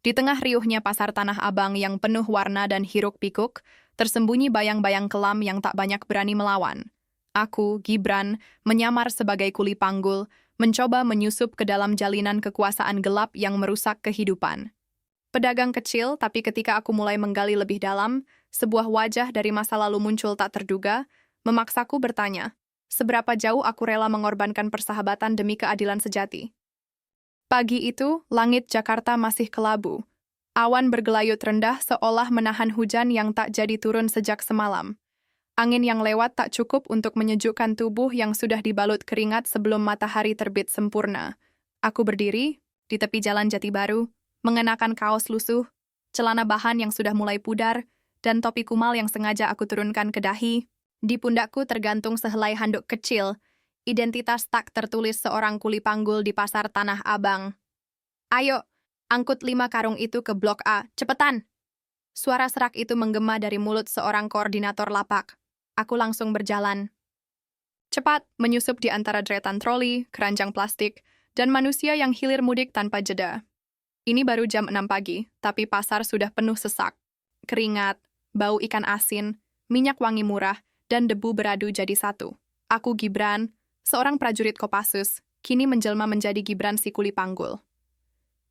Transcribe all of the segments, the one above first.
Di tengah riuhnya pasar Tanah Abang yang penuh warna dan hiruk-pikuk, tersembunyi bayang-bayang kelam yang tak banyak berani melawan. Aku, Gibran, menyamar sebagai kuli panggul, mencoba menyusup ke dalam jalinan kekuasaan gelap yang merusak kehidupan. Pedagang kecil, tapi ketika aku mulai menggali lebih dalam, sebuah wajah dari masa lalu muncul tak terduga, memaksaku bertanya, seberapa jauh aku rela mengorbankan persahabatan demi keadilan sejati. Pagi itu, langit Jakarta masih kelabu. Awan bergelayut rendah seolah menahan hujan yang tak jadi turun sejak semalam. Angin yang lewat tak cukup untuk menyejukkan tubuh yang sudah dibalut keringat sebelum matahari terbit sempurna. Aku berdiri di tepi jalan Jati Baru, mengenakan kaos lusuh, celana bahan yang sudah mulai pudar, dan topi kumal yang sengaja aku turunkan ke dahi. Di pundakku tergantung sehelai handuk kecil, identitas tak tertulis seorang kuli panggul di pasar Tanah Abang. Ayo, angkut 5 karung itu ke Blok A, cepetan! Suara serak itu menggema dari mulut seorang koordinator lapak. Aku langsung berjalan. Cepat, menyusup di antara deretan troli, keranjang plastik, dan manusia yang hilir mudik tanpa jeda. Ini baru jam 6 pagi, tapi pasar sudah penuh sesak. Keringat, bau ikan asin, minyak wangi murah, dan debu beradu jadi satu. Aku Gibran, seorang prajurit Kopassus, kini menjelma menjadi Gibran si kuli panggul.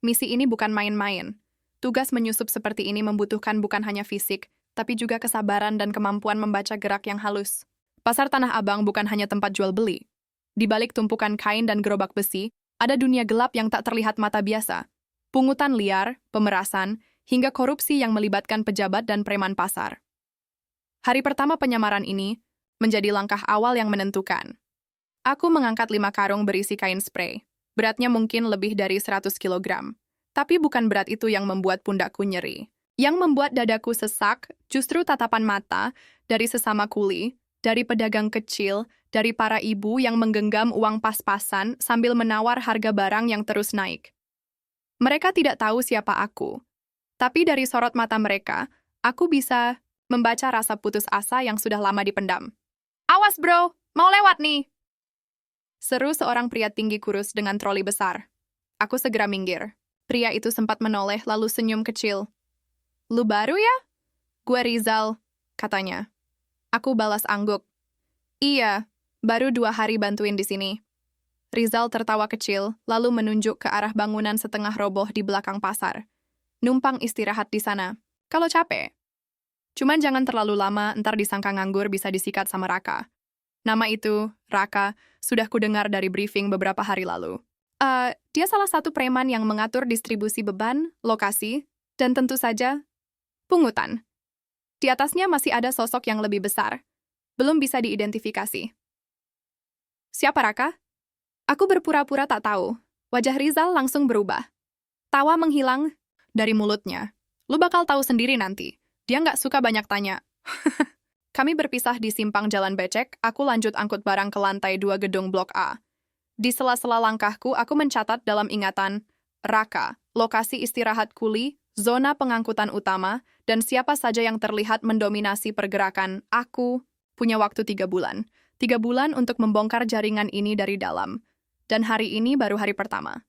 Misi ini bukan main-main. Tugas menyusup seperti ini membutuhkan bukan hanya fisik, tapi juga kesabaran dan kemampuan membaca gerak yang halus. Pasar Tanah Abang bukan hanya tempat jual beli. Di balik tumpukan kain dan gerobak besi, ada dunia gelap yang tak terlihat mata biasa. Pungutan liar, pemerasan, hingga korupsi yang melibatkan pejabat dan preman pasar. Hari pertama penyamaran ini menjadi langkah awal yang menentukan. Aku mengangkat 5 karung berisi kain spray. Beratnya mungkin lebih dari 100 kilogram. Tapi bukan berat itu yang membuat pundakku nyeri. Yang membuat dadaku sesak justru tatapan mata dari sesama kuli, dari pedagang kecil, dari para ibu yang menggenggam uang pas-pasan sambil menawar harga barang yang terus naik. Mereka tidak tahu siapa aku. Tapi dari sorot mata mereka, aku bisa membaca rasa putus asa yang sudah lama dipendam. Awas bro, mau lewat nih! Seru seorang pria tinggi kurus dengan troli besar. Aku segera minggir. Pria itu sempat menoleh lalu senyum kecil. Lu baru ya? Gue Rizal, katanya. Aku balas angguk. Iya, baru 2 hari bantuin di sini. Rizal tertawa kecil, lalu menunjuk ke arah bangunan setengah roboh di belakang pasar. Numpang istirahat di sana. Kalau capek. Cuman jangan terlalu lama, ntar disangka nganggur bisa disikat sama Raka. Nama itu, Raka, sudah kudengar dari briefing beberapa hari lalu. Dia salah satu preman yang mengatur distribusi beban, lokasi, dan tentu saja, pungutan. Di atasnya masih ada sosok yang lebih besar. Belum bisa diidentifikasi. Siapa Raka? Aku berpura-pura tak tahu. Wajah Rizal langsung berubah. Tawa menghilang dari mulutnya. Lu bakal tahu sendiri nanti. Dia nggak suka banyak tanya. Kami berpisah di simpang jalan becek, aku lanjut angkut barang ke lantai 2 gedung Blok A. Di sela-sela langkahku, aku mencatat dalam ingatan, Raka, lokasi istirahat kuli, zona pengangkutan utama, dan siapa saja yang terlihat mendominasi pergerakan. Aku punya waktu 3 bulan. 3 bulan untuk membongkar jaringan ini dari dalam. Dan hari ini baru hari pertama.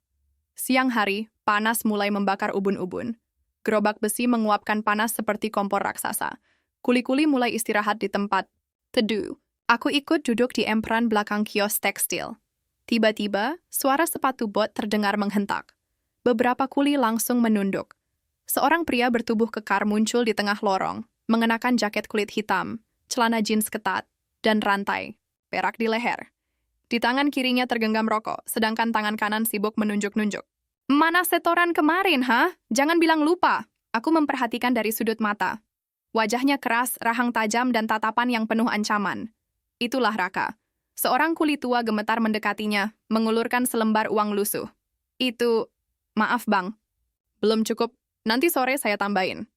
Siang hari, panas mulai membakar ubun-ubun. Gerobak besi menguapkan panas seperti kompor raksasa. Kuli-kuli mulai istirahat di tempat teduh. Aku ikut duduk di emperan belakang kios tekstil. Tiba-tiba, suara sepatu bot terdengar menghentak. Beberapa kuli langsung menunduk. Seorang pria bertubuh kekar muncul di tengah lorong, mengenakan jaket kulit hitam, celana jeans ketat, dan rantai perak di leher. Di tangan kirinya tergenggam rokok, sedangkan tangan kanan sibuk menunjuk-nunjuk. Mana setoran kemarin, ha? Jangan bilang lupa. Aku memperhatikan dari sudut mata. Wajahnya keras, rahang tajam, dan tatapan yang penuh ancaman. Itulah Raka. Seorang kuli tua gemetar mendekatinya, mengulurkan selembar uang lusuh. Itu, maaf bang. Belum cukup, nanti sore saya tambahin.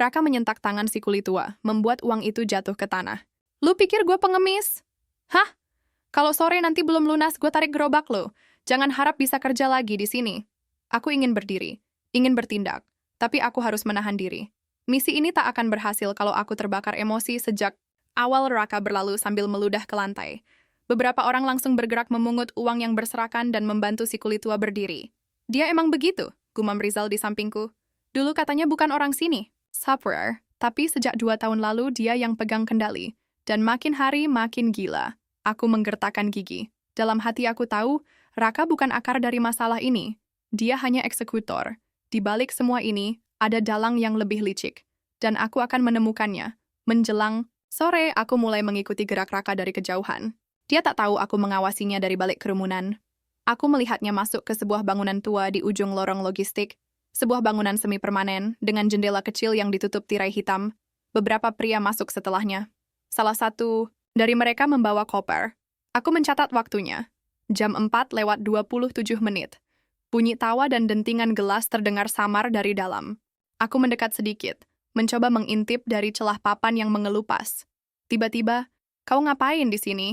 Raka menyentak tangan si kuli tua, membuat uang itu jatuh ke tanah. Lu pikir gue pengemis? Hah? Kalau sore nanti belum lunas, gue tarik gerobak lo. Jangan harap bisa kerja lagi di sini. Aku ingin berdiri, ingin bertindak, tapi aku harus menahan diri. Misi ini tak akan berhasil kalau aku terbakar emosi sejak awal. Raka berlalu sambil meludah ke lantai. Beberapa orang langsung bergerak memungut uang yang berserakan dan membantu si kulit tua berdiri. Dia emang begitu, gumam Rizal di sampingku. Dulu katanya bukan orang sini. Saprer, tapi sejak 2 tahun lalu dia yang pegang kendali. Dan makin hari makin gila. Aku menggertakkan gigi. Dalam hati aku tahu, Raka bukan akar dari masalah ini. Dia hanya eksekutor. Di balik semua ini, ada dalang yang lebih licik. Dan aku akan menemukannya. Menjelang sore, aku mulai mengikuti gerak Raka dari kejauhan. Dia tak tahu aku mengawasinya dari balik kerumunan. Aku melihatnya masuk ke sebuah bangunan tua di ujung lorong logistik. Sebuah bangunan semi permanen dengan jendela kecil yang ditutup tirai hitam. Beberapa pria masuk setelahnya. Salah satu dari mereka membawa koper. Aku mencatat waktunya. Jam 4:27. Bunyi tawa dan dentingan gelas terdengar samar dari dalam. Aku mendekat sedikit, mencoba mengintip dari celah papan yang mengelupas. Tiba-tiba, "Kau ngapain di sini?"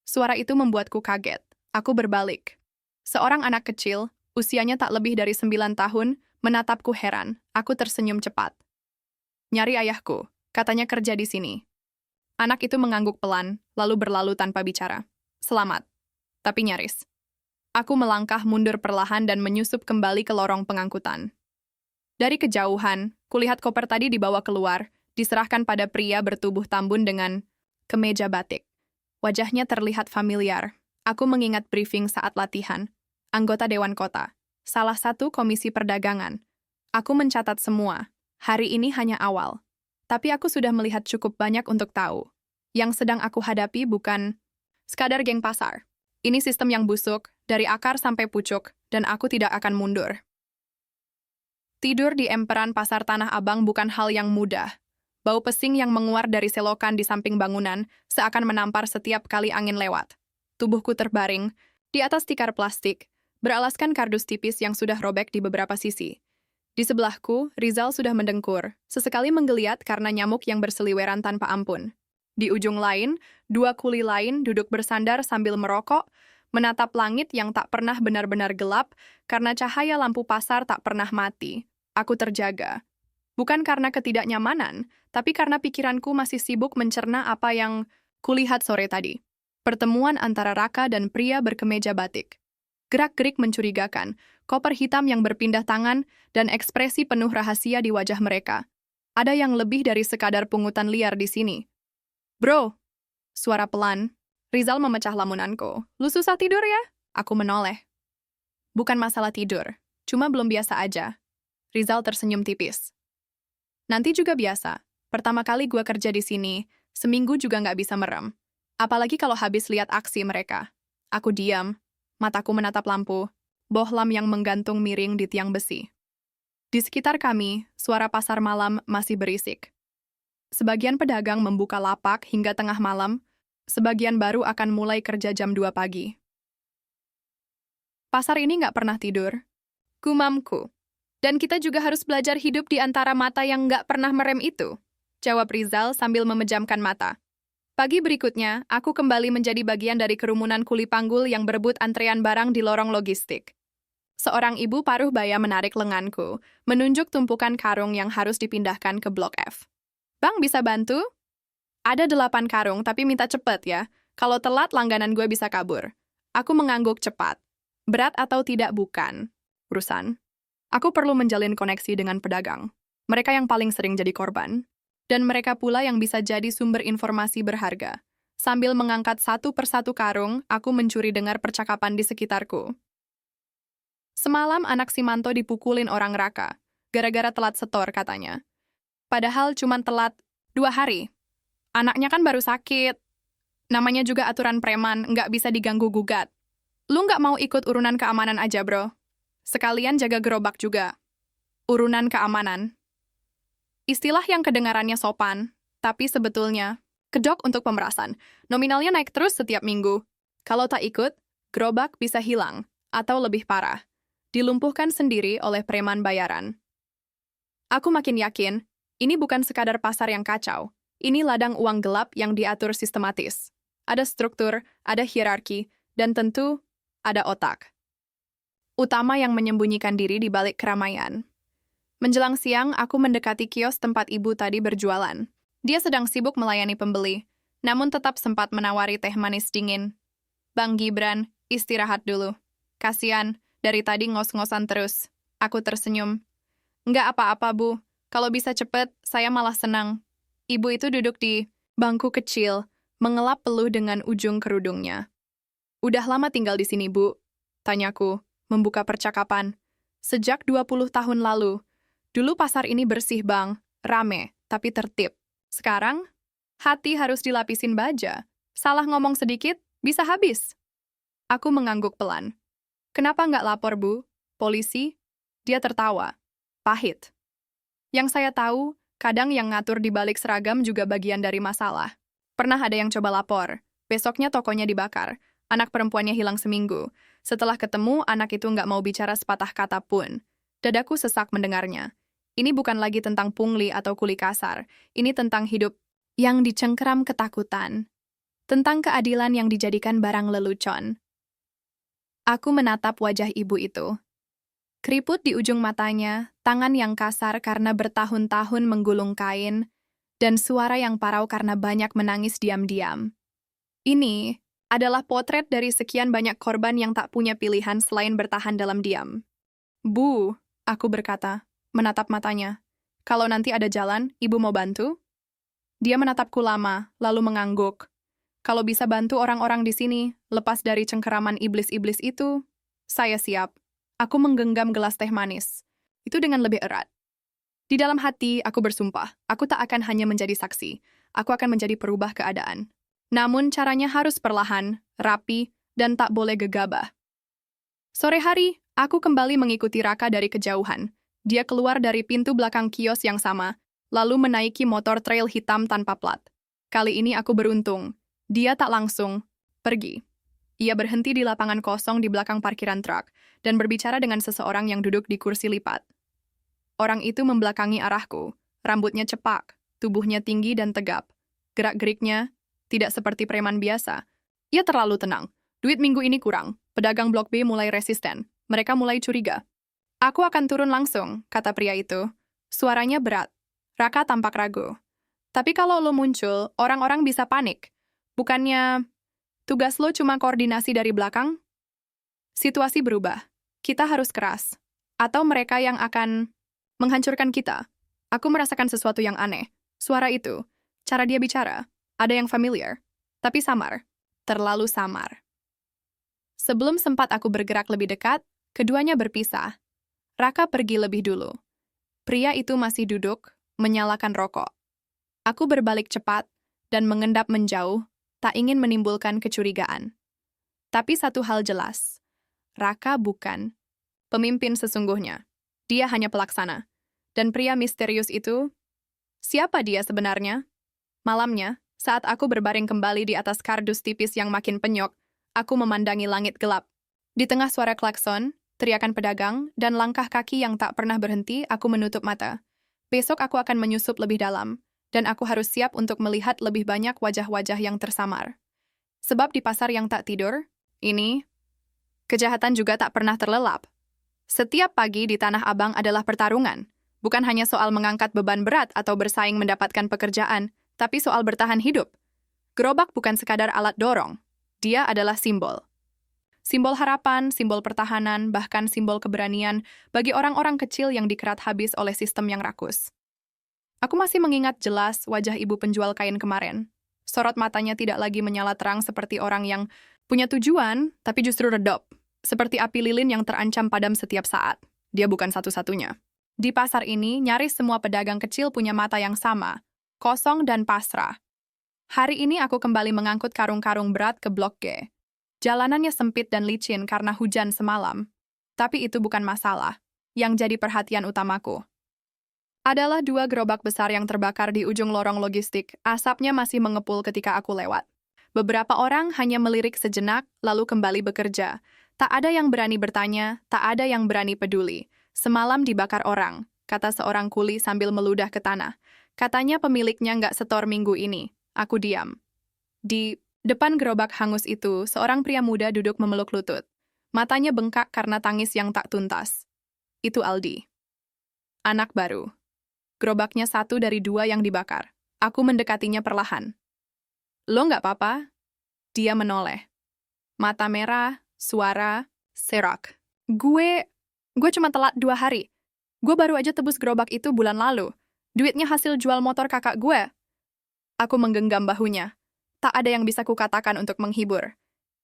Suara itu membuatku kaget. Aku berbalik. Seorang anak kecil, usianya tak lebih dari 9 tahun, menatapku heran. Aku tersenyum cepat. "Nyari ayahku," katanya, "kerja di sini." Anak itu mengangguk pelan, lalu berlalu tanpa bicara. "Selamat." Tapi nyaris. Aku melangkah mundur perlahan dan menyusup kembali ke lorong pengangkutan. Dari kejauhan, kulihat koper tadi dibawa keluar, diserahkan pada pria bertubuh tambun dengan kemeja batik. Wajahnya terlihat familiar. Aku mengingat briefing saat latihan. Anggota Dewan Kota. Salah satu komisi perdagangan. Aku mencatat semua. Hari ini hanya awal. Tapi aku sudah melihat cukup banyak untuk tahu. Yang sedang aku hadapi bukan sekadar geng pasar. Ini sistem yang busuk, dari akar sampai pucuk, dan aku tidak akan mundur. Tidur di emperan pasar Tanah Abang bukan hal yang mudah. Bau pesing yang menguar dari selokan di samping bangunan seakan menampar setiap kali angin lewat. Tubuhku terbaring di atas tikar plastik, beralaskan kardus tipis yang sudah robek di beberapa sisi. Di sebelahku, Rizal sudah mendengkur, sesekali menggeliat karena nyamuk yang berseliweran tanpa ampun. Di ujung lain, 2 kuli lain duduk bersandar sambil merokok, menatap langit yang tak pernah benar-benar gelap karena cahaya lampu pasar tak pernah mati. Aku terjaga. Bukan karena ketidaknyamanan, tapi karena pikiranku masih sibuk mencerna apa yang kulihat sore tadi. Pertemuan antara Raka dan pria berkemeja batik. Gerak-gerik mencurigakan, koper hitam yang berpindah tangan, dan ekspresi penuh rahasia di wajah mereka. Ada yang lebih dari sekadar pungutan liar di sini. "Bro!" Suara pelan. Rizal memecah lamunanku. "Lu susah tidur ya?" Aku menoleh. "Bukan masalah tidur, cuma belum biasa aja." Rizal tersenyum tipis. "Nanti juga biasa. Pertama kali gua kerja di sini, seminggu juga nggak bisa merem. Apalagi kalau habis lihat aksi mereka." Aku diam, mataku menatap lampu, bohlam yang menggantung miring di tiang besi. Di sekitar kami, suara pasar malam masih berisik. Sebagian pedagang membuka lapak hingga tengah malam, sebagian baru akan mulai kerja jam 2 pagi. "Pasar ini nggak pernah tidur," gumamku. "Dan kita juga harus belajar hidup di antara mata yang nggak pernah merem itu," jawab Rizal sambil memejamkan mata. Pagi berikutnya, aku kembali menjadi bagian dari kerumunan kuli panggul yang berebut antrean barang di lorong logistik. Seorang ibu paruh baya menarik lenganku, menunjuk tumpukan karung yang harus dipindahkan ke Blok F. "Bang, bisa bantu?" "Ada 8 karung, tapi minta cepet ya. Kalau telat, langganan gue bisa kabur." Aku mengangguk cepat. Berat atau tidak bukan urusan. Aku perlu menjalin koneksi dengan pedagang. Mereka yang paling sering jadi korban. Dan mereka pula yang bisa jadi sumber informasi berharga. Sambil mengangkat satu persatu karung, aku mencuri dengar percakapan di sekitarku. "Semalam anak Simanto dipukulin orang Raka. Gara-gara telat setor katanya. Padahal cuman telat 2 hari. Anaknya kan baru sakit. Namanya juga aturan preman, nggak bisa diganggu-gugat. Lu nggak mau ikut urunan keamanan aja, bro? Sekalian jaga gerobak juga." Urunan keamanan. Istilah yang kedengarannya sopan, tapi sebetulnya kedok untuk pemerasan. Nominalnya naik terus setiap minggu. Kalau tak ikut, gerobak bisa hilang, atau lebih parah, dilumpuhkan sendiri oleh preman bayaran. Aku makin yakin, ini bukan sekadar pasar yang kacau. Ini ladang uang gelap yang diatur sistematis. Ada struktur, ada hierarki, dan tentu ada otak utama yang menyembunyikan diri di balik keramaian. Menjelang siang, aku mendekati kios tempat ibu tadi berjualan. Dia sedang sibuk melayani pembeli, namun tetap sempat menawari teh manis dingin. "Bang Gibran, istirahat dulu. Kasian, dari tadi ngos-ngosan terus." Aku tersenyum. Nggak apa-apa, Bu. Kalau bisa cepet, saya malah senang. Ibu itu duduk di bangku kecil, mengelap peluh dengan ujung kerudungnya. Udah lama tinggal di sini, Bu? Tanyaku, membuka percakapan. Sejak 20 tahun lalu. Dulu pasar ini bersih, Bang. Rame, tapi tertib. Sekarang, hati harus dilapisin baja. Salah ngomong sedikit, bisa habis. Aku mengangguk pelan. Kenapa nggak lapor, Bu? Polisi? Dia tertawa. Pahit. Yang saya tahu, kadang yang ngatur di balik seragam juga bagian dari masalah. Pernah ada yang coba lapor. Besoknya tokonya dibakar. Anak perempuannya hilang seminggu. Setelah ketemu, anak itu nggak mau bicara sepatah kata pun. Dadaku sesak mendengarnya. Ini bukan lagi tentang pungli atau kuli kasar. Ini tentang hidup yang dicengkeram ketakutan. Tentang keadilan yang dijadikan barang lelucon. Aku menatap wajah ibu itu. Keriput di ujung matanya, tangan yang kasar karena bertahun-tahun menggulung kain, dan suara yang parau karena banyak menangis diam-diam. Ini adalah potret dari sekian banyak korban yang tak punya pilihan selain bertahan dalam diam. Bu, aku berkata, menatap matanya. Kalau nanti ada jalan, ibu mau bantu? Dia menatapku lama, lalu mengangguk. Kalau bisa bantu orang-orang di sini, lepas dari cengkeraman iblis-iblis itu, saya siap. Aku menggenggam gelas teh manis. Itu dengan lebih erat. Di dalam hati, aku bersumpah, aku tak akan hanya menjadi saksi. Aku akan menjadi perubah keadaan. Namun caranya harus perlahan, rapi, dan tak boleh gegabah. Sore hari, aku kembali mengikuti Raka dari kejauhan. Dia keluar dari pintu belakang kios yang sama, lalu menaiki motor trail hitam tanpa plat. Kali ini aku beruntung. Dia tak langsung pergi. Ia berhenti di lapangan kosong di belakang parkiran truk dan berbicara dengan seseorang yang duduk di kursi lipat. Orang itu membelakangi arahku. Rambutnya cepak, tubuhnya tinggi dan tegap. Gerak-geriknya tidak seperti preman biasa. Ia terlalu tenang. Duit minggu ini kurang. Pedagang Blok B mulai resisten. Mereka mulai curiga. Aku akan turun langsung, kata pria itu. Suaranya berat. Raka tampak ragu. Tapi kalau lo muncul, orang-orang bisa panik. Bukannya tugas lo cuma koordinasi dari belakang? Situasi berubah. Kita harus keras. Atau mereka yang akan menghancurkan kita. Aku merasakan sesuatu yang aneh. Suara itu, cara dia bicara, ada yang familiar, tapi samar. Terlalu samar. Sebelum sempat aku bergerak lebih dekat, keduanya berpisah. Raka pergi lebih dulu. Pria itu masih duduk, menyalakan rokok. Aku berbalik cepat dan mengendap menjauh, tak ingin menimbulkan kecurigaan. Tapi satu hal jelas, Raka bukan pemimpin sesungguhnya. Dia hanya pelaksana. Dan pria misterius itu, siapa dia sebenarnya? Malamnya, saat aku berbaring kembali di atas kardus tipis yang makin penyok, aku memandangi langit gelap. Di tengah suara klakson, teriakan pedagang, dan langkah kaki yang tak pernah berhenti, aku menutup mata. Besok aku akan menyusup lebih dalam, dan aku harus siap untuk melihat lebih banyak wajah-wajah yang tersamar. Sebab di pasar yang tak tidur, ini, kejahatan juga tak pernah terlelap. Setiap pagi di Tanah Abang adalah pertarungan. Bukan hanya soal mengangkat beban berat atau bersaing mendapatkan pekerjaan, tapi soal bertahan hidup. Gerobak bukan sekadar alat dorong. Dia adalah simbol. Simbol harapan, simbol pertahanan, bahkan simbol keberanian bagi orang-orang kecil yang dikerat habis oleh sistem yang rakus. Aku masih mengingat jelas wajah ibu penjual kain kemarin. Sorot matanya tidak lagi menyala terang seperti orang yang punya tujuan, tapi justru redup. Seperti api lilin yang terancam padam setiap saat. Dia bukan satu-satunya. Di pasar ini, nyaris semua pedagang kecil punya mata yang sama, kosong dan pasrah. Hari ini aku kembali mengangkut karung-karung berat ke Blok G. Jalanannya sempit dan licin karena hujan semalam. Tapi itu bukan masalah. Yang jadi perhatian utamaku adalah dua gerobak besar yang terbakar di ujung lorong logistik. Asapnya masih mengepul ketika aku lewat. Beberapa orang hanya melirik sejenak, lalu kembali bekerja. Tak ada yang berani bertanya, tak ada yang berani peduli. Semalam dibakar orang, kata seorang kuli sambil meludah ke tanah. Katanya pemiliknya nggak setor minggu ini. Aku diam. Di depan gerobak hangus itu, seorang pria muda duduk memeluk lutut. Matanya bengkak karena tangis yang tak tuntas. Itu Aldi. Anak baru. Gerobaknya satu dari dua yang dibakar. Aku mendekatinya perlahan. Lo nggak apa-apa? Dia menoleh. Mata merah, suara, serak. Gue cuma telat 2 hari. Gue baru aja tebus gerobak itu bulan lalu. Duitnya hasil jual motor kakak gue. Aku menggenggam bahunya. Tak ada yang bisa kukatakan untuk menghibur.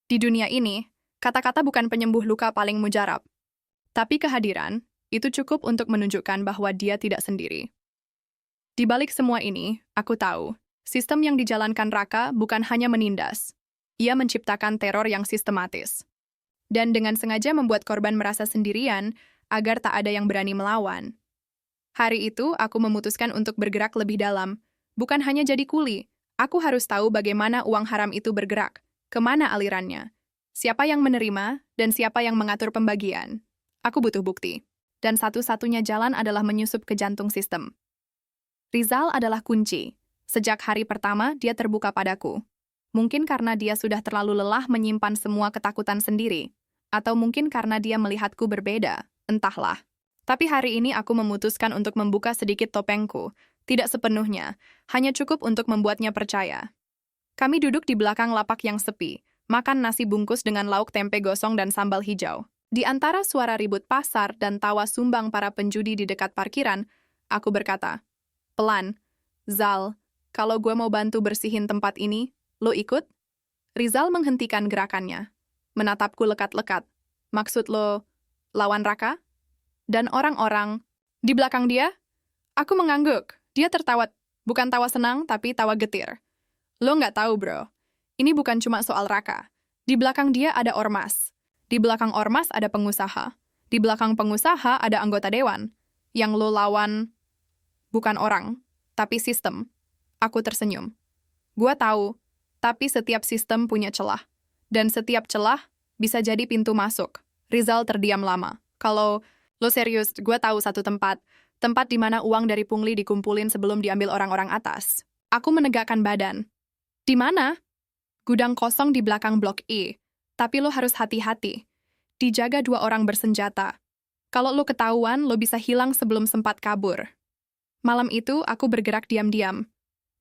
Di dunia ini, kata-kata bukan penyembuh luka paling mujarab. Tapi kehadiran, itu cukup untuk menunjukkan bahwa dia tidak sendiri. Di balik semua ini, aku tahu, sistem yang dijalankan Raka bukan hanya menindas. Ia menciptakan teror yang sistematis. Dan dengan sengaja membuat korban merasa sendirian agar tak ada yang berani melawan. Hari itu, aku memutuskan untuk bergerak lebih dalam. Bukan hanya jadi kuli, aku harus tahu bagaimana uang haram itu bergerak, kemana alirannya, siapa yang menerima, dan siapa yang mengatur pembagian. Aku butuh bukti. Dan satu-satunya jalan adalah menyusup ke jantung sistem. Rizal adalah kunci. Sejak hari pertama, dia terbuka padaku. Mungkin karena dia sudah terlalu lelah menyimpan semua ketakutan sendiri. Atau mungkin karena dia melihatku berbeda, entahlah. Tapi hari ini aku memutuskan untuk membuka sedikit topengku. Tidak sepenuhnya, hanya cukup untuk membuatnya percaya. Kami duduk di belakang lapak yang sepi, makan nasi bungkus dengan lauk tempe gosong dan sambal hijau. Di antara suara ribut pasar dan tawa sumbang para penjudi di dekat parkiran, aku berkata, "Pelan, Zal, kalau gue mau bantu bersihin tempat ini, lo ikut?" Rizal menghentikan gerakannya, menatapku lekat-lekat. "Maksud lo, lawan Raka?" Dan orang-orang di belakang dia? Aku mengangguk. Dia tertawa, bukan tawa senang, tapi tawa getir. "Lo nggak tahu, bro. Ini bukan cuma soal Raka. Di belakang dia ada ormas. Di belakang ormas ada pengusaha. Di belakang pengusaha ada anggota dewan. Yang lo lawan bukan orang, tapi sistem." Aku tersenyum. Gua tahu, tapi setiap sistem punya celah. Dan setiap celah bisa jadi pintu masuk. Rizal terdiam lama. "Kalau lo serius, gua tahu satu tempat di mana uang dari pungli dikumpulin sebelum diambil orang-orang atas." Aku menegakkan badan. "Di mana?" "Gudang kosong di belakang blok E. Tapi lo harus hati-hati. Dijaga 2 orang bersenjata. Kalau lo ketahuan, lo bisa hilang sebelum sempat kabur." Malam itu, aku bergerak diam-diam.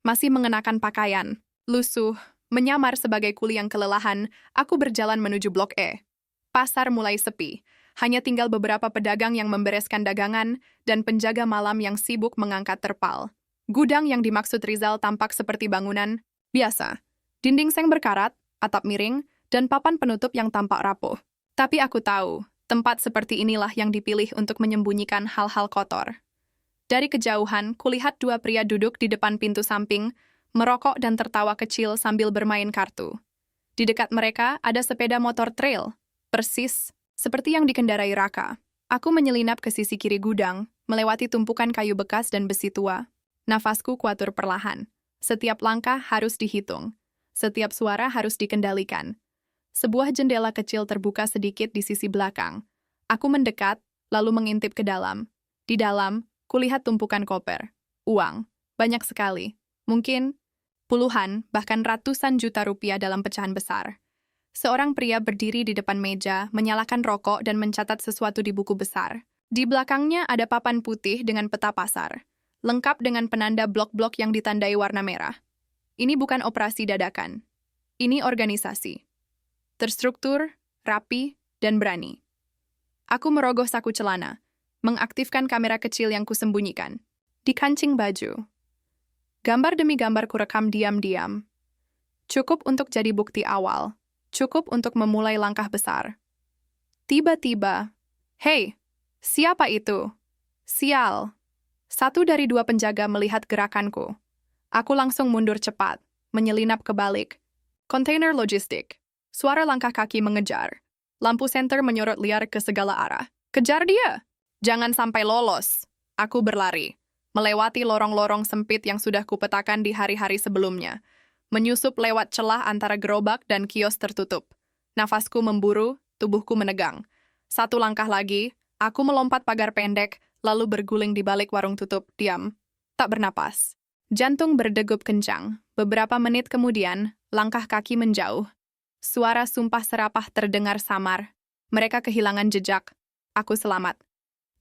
Masih mengenakan pakaian, lusuh, menyamar sebagai kuli yang kelelahan, aku berjalan menuju blok E. Pasar mulai sepi. Hanya tinggal beberapa pedagang yang membereskan dagangan dan penjaga malam yang sibuk mengangkat terpal. Gudang yang dimaksud Rizal tampak seperti bangunan biasa. Dinding seng berkarat, atap miring, dan papan penutup yang tampak rapuh. Tapi aku tahu, tempat seperti inilah yang dipilih untuk menyembunyikan hal-hal kotor. Dari kejauhan, kulihat 2 pria duduk di depan pintu samping, merokok dan tertawa kecil sambil bermain kartu. Di dekat mereka ada sepeda motor trail, persis seperti yang dikendarai Raka. Aku menyelinap ke sisi kiri gudang, melewati tumpukan kayu bekas dan besi tua. Nafasku kuatur perlahan. Setiap langkah harus dihitung. Setiap suara harus dikendalikan. Sebuah jendela kecil terbuka sedikit di sisi belakang. Aku mendekat, lalu mengintip ke dalam. Di dalam, kulihat tumpukan koper. Uang. Banyak sekali. Mungkin puluhan, bahkan ratusan juta rupiah dalam pecahan besar. Seorang pria berdiri di depan meja, menyalakan rokok dan mencatat sesuatu di buku besar. Di belakangnya ada papan putih dengan peta pasar, lengkap dengan penanda blok-blok yang ditandai warna merah. Ini bukan operasi dadakan. Ini organisasi. Terstruktur, rapi, dan berani. Aku merogoh saku celana, mengaktifkan kamera kecil yang kusembunyikan. Di kancing baju. Gambar demi gambar kurekam diam-diam. Cukup untuk jadi bukti awal. Cukup untuk memulai langkah besar. Tiba-tiba, "Hei, siapa itu?" "Sial." Satu dari 2 penjaga melihat gerakanku. Aku langsung mundur cepat, menyelinap ke balik. Kontainer logistik. Suara langkah kaki mengejar. Lampu senter menyorot liar ke segala arah. "Kejar dia! Jangan sampai lolos." Aku berlari, melewati lorong-lorong sempit yang sudah kupetakan di hari-hari sebelumnya. Menyusup lewat celah antara gerobak dan kios tertutup. Nafasku memburu, tubuhku menegang. 1 langkah lagi, aku melompat pagar pendek, lalu berguling di balik warung tutup, diam. Tak bernapas. Jantung berdegup kencang. Beberapa menit kemudian, langkah kaki menjauh. Suara sumpah serapah terdengar samar. Mereka kehilangan jejak. Aku selamat.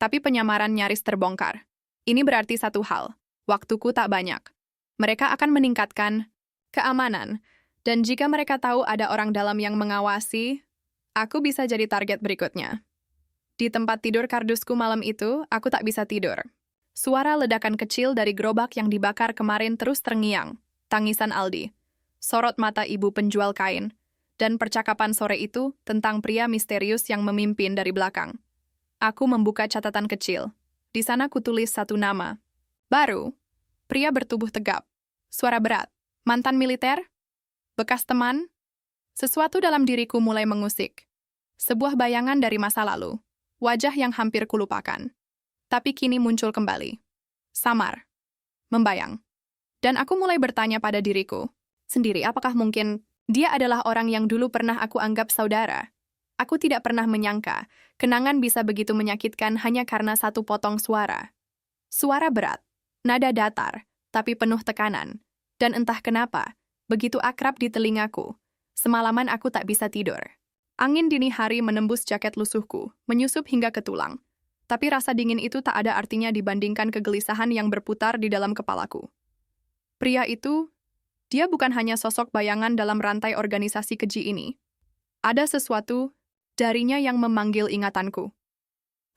Tapi penyamaran nyaris terbongkar. Ini berarti satu hal. Waktuku tak banyak. Mereka akan meningkatkan keamanan. Dan jika mereka tahu ada orang dalam yang mengawasi, aku bisa jadi target berikutnya. Di tempat tidur kardusku malam itu, aku tak bisa tidur. Suara ledakan kecil dari gerobak yang dibakar kemarin terus terngiang. Tangisan Aldi, sorot mata ibu penjual kain, dan percakapan sore itu tentang pria misterius yang memimpin dari belakang. Aku membuka catatan kecil. Di sana kutulis satu nama. Baru, pria bertubuh tegap. Suara berat. Mantan militer? Bekas teman? Sesuatu dalam diriku mulai mengusik. Sebuah bayangan dari masa lalu. Wajah yang hampir kulupakan. Tapi kini muncul kembali. Samar. Membayang. Dan aku mulai bertanya pada diriku sendiri, apakah mungkin dia adalah orang yang dulu pernah aku anggap saudara? Aku tidak pernah menyangka kenangan bisa begitu menyakitkan hanya karena satu potong suara. Suara berat, nada datar, tapi penuh tekanan. Dan entah kenapa, begitu akrab di telingaku. Semalaman aku tak bisa tidur. Angin dini hari menembus jaket lusuhku, menyusup hingga ke tulang. Tapi rasa dingin itu tak ada artinya dibandingkan kegelisahan yang berputar di dalam kepalaku. Pria itu, dia bukan hanya sosok bayangan dalam rantai organisasi keji ini. Ada sesuatu darinya yang memanggil ingatanku.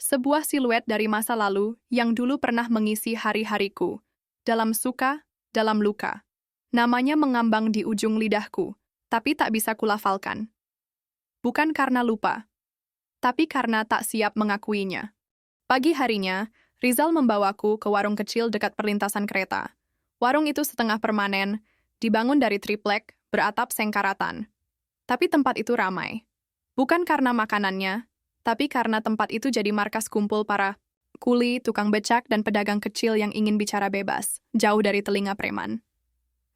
Sebuah siluet dari masa lalu yang dulu pernah mengisi hari-hariku. Dalam suka, dalam luka. Namanya mengambang di ujung lidahku, tapi tak bisa kulafalkan. Bukan karena lupa, tapi karena tak siap mengakuinya. Pagi harinya, Rizal membawaku ke warung kecil dekat perlintasan kereta. Warung itu setengah permanen, dibangun dari triplek, beratap sengkaratan. Tapi tempat itu ramai. Bukan karena makanannya, tapi karena tempat itu jadi markas kumpul para kuli, tukang becak, dan pedagang kecil yang ingin bicara bebas, jauh dari telinga preman.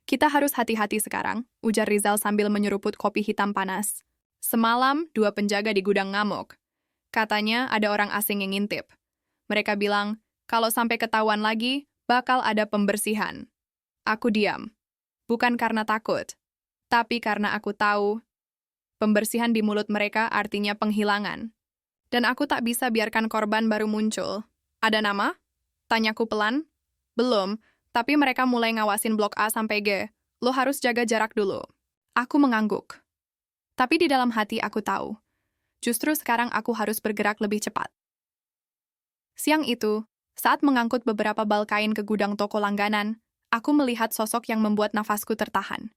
Kita harus hati-hati sekarang, ujar Rizal sambil menyeruput kopi hitam panas. Semalam, 2 penjaga di gudang ngamuk. Katanya ada orang asing yang ngintip. Mereka bilang, kalau sampai ketahuan lagi, bakal ada pembersihan. Aku diam. Bukan karena takut, tapi karena aku tahu pembersihan di mulut mereka artinya penghilangan. Dan aku tak bisa biarkan korban baru muncul. Ada nama? Tanyaku pelan. Belum, tapi mereka mulai ngawasin blok A sampai G. Lo harus jaga jarak dulu. Aku mengangguk. Tapi di dalam hati aku tahu, justru sekarang aku harus bergerak lebih cepat. Siang itu, saat mengangkut beberapa bal kain ke gudang toko langganan, aku melihat sosok yang membuat nafasku tertahan.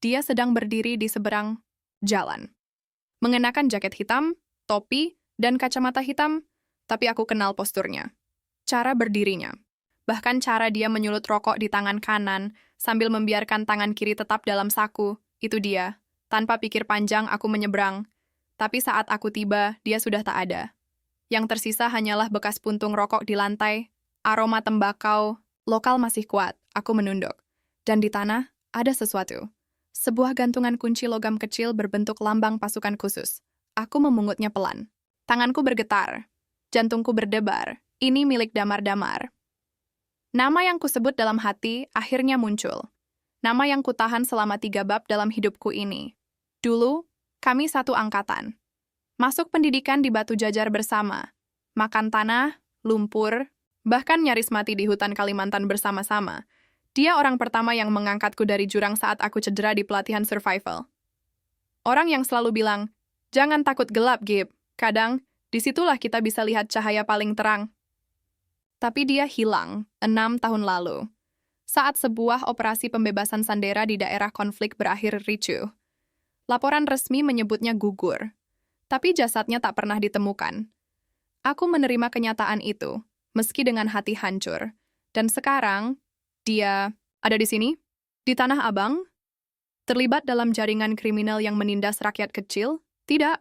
Dia sedang berdiri di seberang jalan. Mengenakan jaket hitam, topi, dan kacamata hitam, tapi aku kenal posturnya. Cara berdirinya. Bahkan cara dia menyulut rokok di tangan kanan sambil membiarkan tangan kiri tetap dalam saku, itu dia. Tanpa pikir panjang, aku menyeberang. Tapi saat aku tiba, dia sudah tak ada. Yang tersisa hanyalah bekas puntung rokok di lantai, aroma tembakau, lokal masih kuat, aku menunduk. Dan di tanah, ada sesuatu. Sebuah gantungan kunci logam kecil berbentuk lambang pasukan khusus. Aku memungutnya pelan. Tanganku bergetar. Jantungku berdebar. Ini milik Damar-Damar. Nama yang kusebut dalam hati akhirnya muncul. Nama yang kutahan selama 3 bab dalam hidupku ini. Dulu, kami satu angkatan. Masuk pendidikan di Batu Jajar bersama. Makan tanah, lumpur, bahkan nyaris mati di hutan Kalimantan bersama-sama. Dia orang pertama yang mengangkatku dari jurang saat aku cedera di pelatihan survival. Orang yang selalu bilang, jangan takut gelap, Gib. Kadang, disitulah kita bisa lihat cahaya paling terang. Tapi dia hilang 6 tahun lalu. Saat sebuah operasi pembebasan Sandera di daerah konflik berakhir ricuh. Laporan resmi menyebutnya gugur. Tapi jasadnya tak pernah ditemukan. Aku menerima kenyataan itu, meski dengan hati hancur. Dan sekarang, dia ada di sini, di Tanah Abang, terlibat dalam jaringan kriminal yang menindas rakyat kecil? Tidak,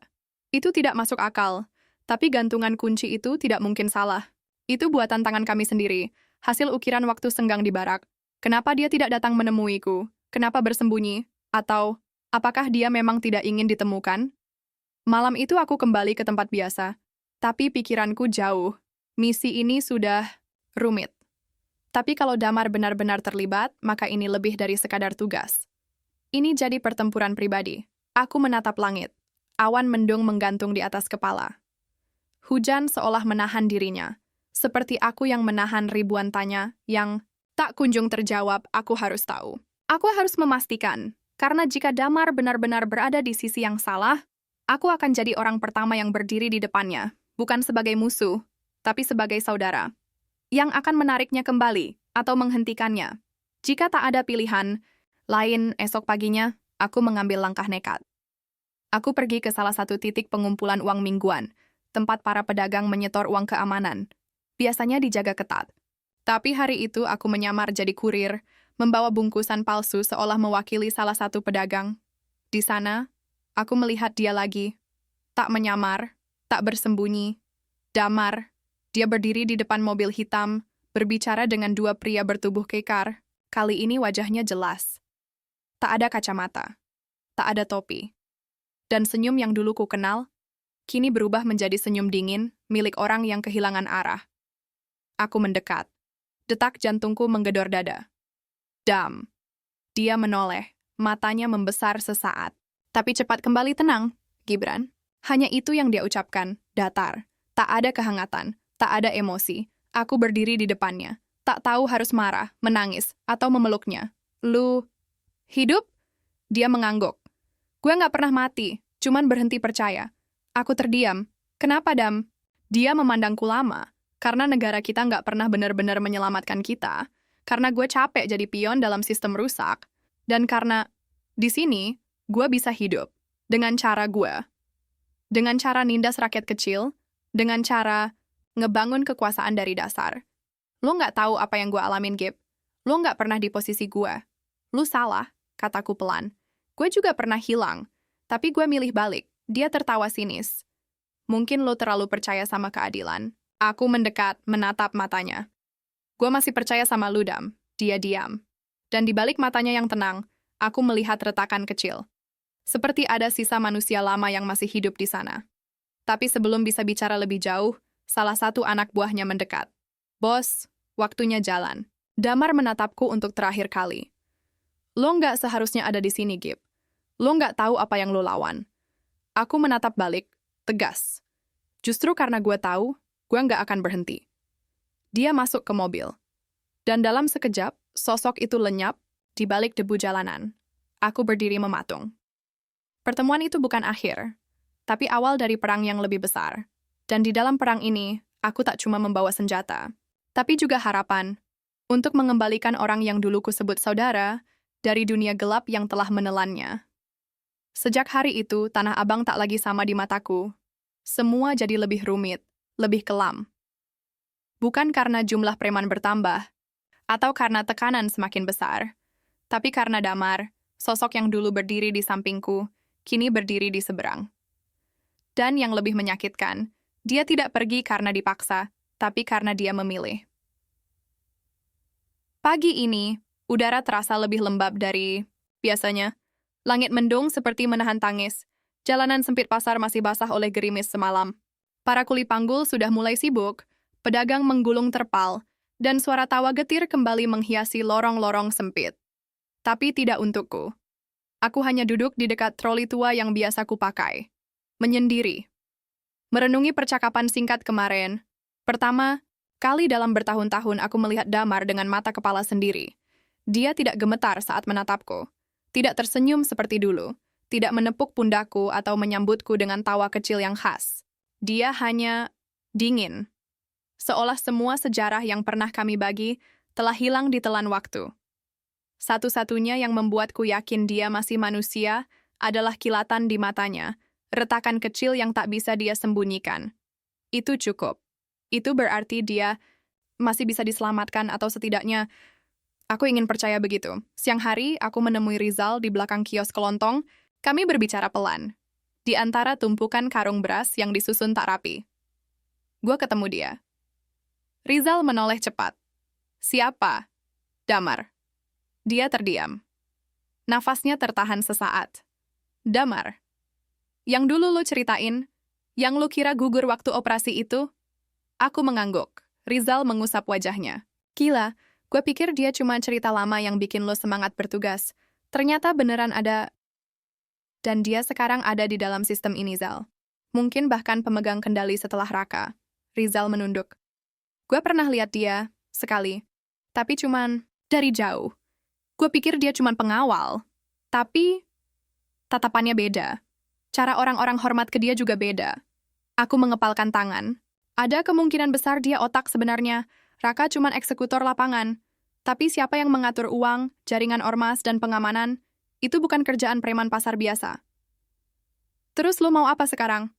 itu tidak masuk akal. Tapi gantungan kunci itu tidak mungkin salah. Itu buatan tangan kami sendiri, hasil ukiran waktu senggang di barak. Kenapa dia tidak datang menemuiku? Kenapa bersembunyi? Atau, apakah dia memang tidak ingin ditemukan? Malam itu aku kembali ke tempat biasa. Tapi pikiranku jauh. Misi ini sudah rumit. Tapi kalau Damar benar-benar terlibat, maka ini lebih dari sekadar tugas. Ini jadi pertempuran pribadi. Aku menatap langit. Awan mendung menggantung di atas kepala. Hujan seolah menahan dirinya. Seperti aku yang menahan ribuan tanya yang tak kunjung terjawab, aku harus tahu. Aku harus memastikan, karena jika Damar benar-benar berada di sisi yang salah, aku akan jadi orang pertama yang berdiri di depannya, bukan sebagai musuh, tapi sebagai saudara, yang akan menariknya kembali atau menghentikannya. Jika tak ada pilihan lain esok paginya, aku mengambil langkah nekat. Aku pergi ke salah satu titik pengumpulan uang mingguan, tempat para pedagang menyetor uang keamanan. Biasanya dijaga ketat. Tapi hari itu aku menyamar jadi kurir, membawa bungkusan palsu seolah mewakili salah satu pedagang. Di sana, aku melihat dia lagi. Tak menyamar, tak bersembunyi. Damar. Dia berdiri di depan mobil hitam, berbicara dengan dua pria bertubuh kekar. Kali ini wajahnya jelas. Tak ada kacamata. Tak ada topi. Dan senyum yang dulu ku kenal, kini berubah menjadi senyum dingin milik orang yang kehilangan arah. Aku mendekat. Detak jantungku menggedor dada. Dam. Dia menoleh, matanya membesar sesaat. Tapi cepat kembali tenang, Gibran. Hanya itu yang dia ucapkan, datar. Tak ada kehangatan, tak ada emosi. Aku berdiri di depannya. Tak tahu harus marah, menangis, atau memeluknya. Lu hidup? Dia mengangguk. Gue nggak pernah mati, cuman berhenti percaya. Aku terdiam. Kenapa, Dam? Dia memandangku lama, karena negara kita nggak pernah benar-benar menyelamatkan kita, karena gue capek jadi pion dalam sistem rusak, dan karena di sini gue bisa hidup dengan cara gue. Dengan cara nindas rakyat kecil, dengan cara ngebangun kekuasaan dari dasar. Lo nggak tahu apa yang gue alamin, Gib. Lo nggak pernah di posisi gue. Lo salah, kataku pelan. Gue juga pernah hilang, tapi gue milih balik. Dia tertawa sinis. Mungkin lo terlalu percaya sama keadilan. Aku mendekat, menatap matanya. Gue masih percaya sama lu, Dam. Dia diam. Dan di balik matanya yang tenang, aku melihat retakan kecil. Seperti ada sisa manusia lama yang masih hidup di sana. Tapi sebelum bisa bicara lebih jauh, salah satu anak buahnya mendekat. Bos, waktunya jalan. Damar menatapku untuk terakhir kali. Lo nggak seharusnya ada di sini, Gib. Lo nggak tahu apa yang lo lawan. Aku menatap balik, tegas. Justru karena gue tahu, gue nggak akan berhenti. Dia masuk ke mobil. Dan dalam sekejap, sosok itu lenyap di balik debu jalanan. Aku berdiri mematung. Pertemuan itu bukan akhir, tapi awal dari perang yang lebih besar. Dan di dalam perang ini, aku tak cuma membawa senjata, tapi juga harapan untuk mengembalikan orang yang dulu kusebut saudara dari dunia gelap yang telah menelannya. Sejak hari itu, Tanah Abang tak lagi sama di mataku. Semua jadi lebih rumit, lebih kelam. Bukan karena jumlah preman bertambah, atau karena tekanan semakin besar, tapi karena Damar, sosok yang dulu berdiri di sampingku, kini berdiri di seberang. Dan yang lebih menyakitkan, dia tidak pergi karena dipaksa, tapi karena dia memilih. Pagi ini, udara terasa lebih lembab dari biasanya. Langit mendung seperti menahan tangis. Jalanan sempit pasar masih basah oleh gerimis semalam. Para kuli panggul sudah mulai sibuk, pedagang menggulung terpal, dan suara tawa getir kembali menghiasi lorong-lorong sempit. Tapi tidak untukku. Aku hanya duduk di dekat troli tua yang biasa kupakai. Menyendiri. Merenungi percakapan singkat kemarin. Pertama kali dalam bertahun-tahun aku melihat Damar dengan mata kepala sendiri. Dia tidak gemetar saat menatapku. Tidak tersenyum seperti dulu. Tidak menepuk pundakku atau menyambutku dengan tawa kecil yang khas. Dia hanya dingin. Seolah semua sejarah yang pernah kami bagi telah hilang ditelan waktu. Satu-satunya yang membuatku yakin dia masih manusia adalah kilatan di matanya, retakan kecil yang tak bisa dia sembunyikan. Itu cukup. Itu berarti dia masih bisa diselamatkan atau setidaknya aku ingin percaya begitu. Siang hari, aku menemui Rizal di belakang kios kelontong. Kami berbicara pelan. Di antara tumpukan karung beras yang disusun tak rapi. Gue ketemu dia. Rizal menoleh cepat. Siapa? Damar. Dia terdiam. Nafasnya tertahan sesaat. Damar. Yang dulu lo ceritain, yang lo kira gugur waktu operasi itu? Aku mengangguk. Rizal mengusap wajahnya. Gila. Gue pikir dia cuma cerita lama yang bikin lo semangat bertugas. Ternyata beneran ada. Dan dia sekarang ada di dalam sistem ini, Zal. Mungkin bahkan pemegang kendali setelah Raka. Rizal menunduk. Gue pernah lihat dia, sekali. Tapi cuman dari jauh. Gue pikir dia cuman pengawal. Tapi tatapannya beda. Cara orang-orang hormat ke dia juga beda. Aku mengepalkan tangan. Ada kemungkinan besar dia otak sebenarnya. Raka cuman eksekutor lapangan. Tapi siapa yang mengatur uang, jaringan ormas, dan pengamanan? Itu bukan kerjaan preman pasar biasa. Terus lo mau apa sekarang?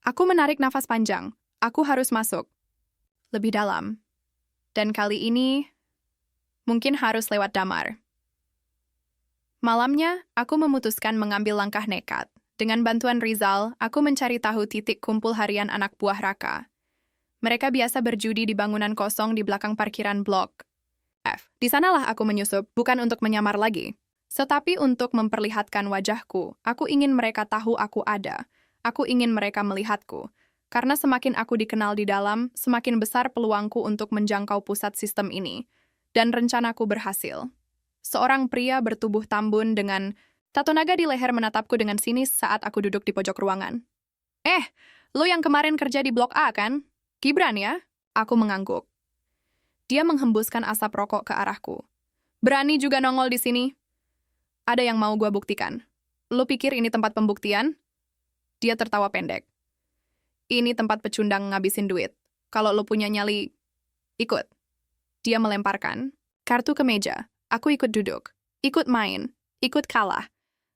Aku menarik nafas panjang. Aku harus masuk. Lebih dalam. Dan kali ini, mungkin harus lewat Damar. Malamnya, aku memutuskan mengambil langkah nekat. Dengan bantuan Rizal, aku mencari tahu titik kumpul harian anak buah Raka. Mereka biasa berjudi di bangunan kosong di belakang parkiran blok F. Di sanalah aku menyusup, bukan untuk menyamar lagi. Tetapi untuk memperlihatkan wajahku, aku ingin mereka tahu aku ada. Aku ingin mereka melihatku. Karena semakin aku dikenal di dalam, semakin besar peluangku untuk menjangkau pusat sistem ini. Dan rencanaku berhasil. Seorang pria bertubuh tambun dengan tato naga di leher menatapku dengan sinis saat aku duduk di pojok ruangan. Lo yang kemarin kerja di Blok A kan? Gibran ya? Aku mengangguk. Dia menghembuskan asap rokok ke arahku. Berani juga nongol di sini? Ada yang mau gua buktikan. Lo pikir ini tempat pembuktian? Dia tertawa pendek. Ini tempat pecundang ngabisin duit. Kalau lo punya nyali, ikut. Dia melemparkan kartu ke meja. Aku ikut duduk, ikut main, ikut kalah.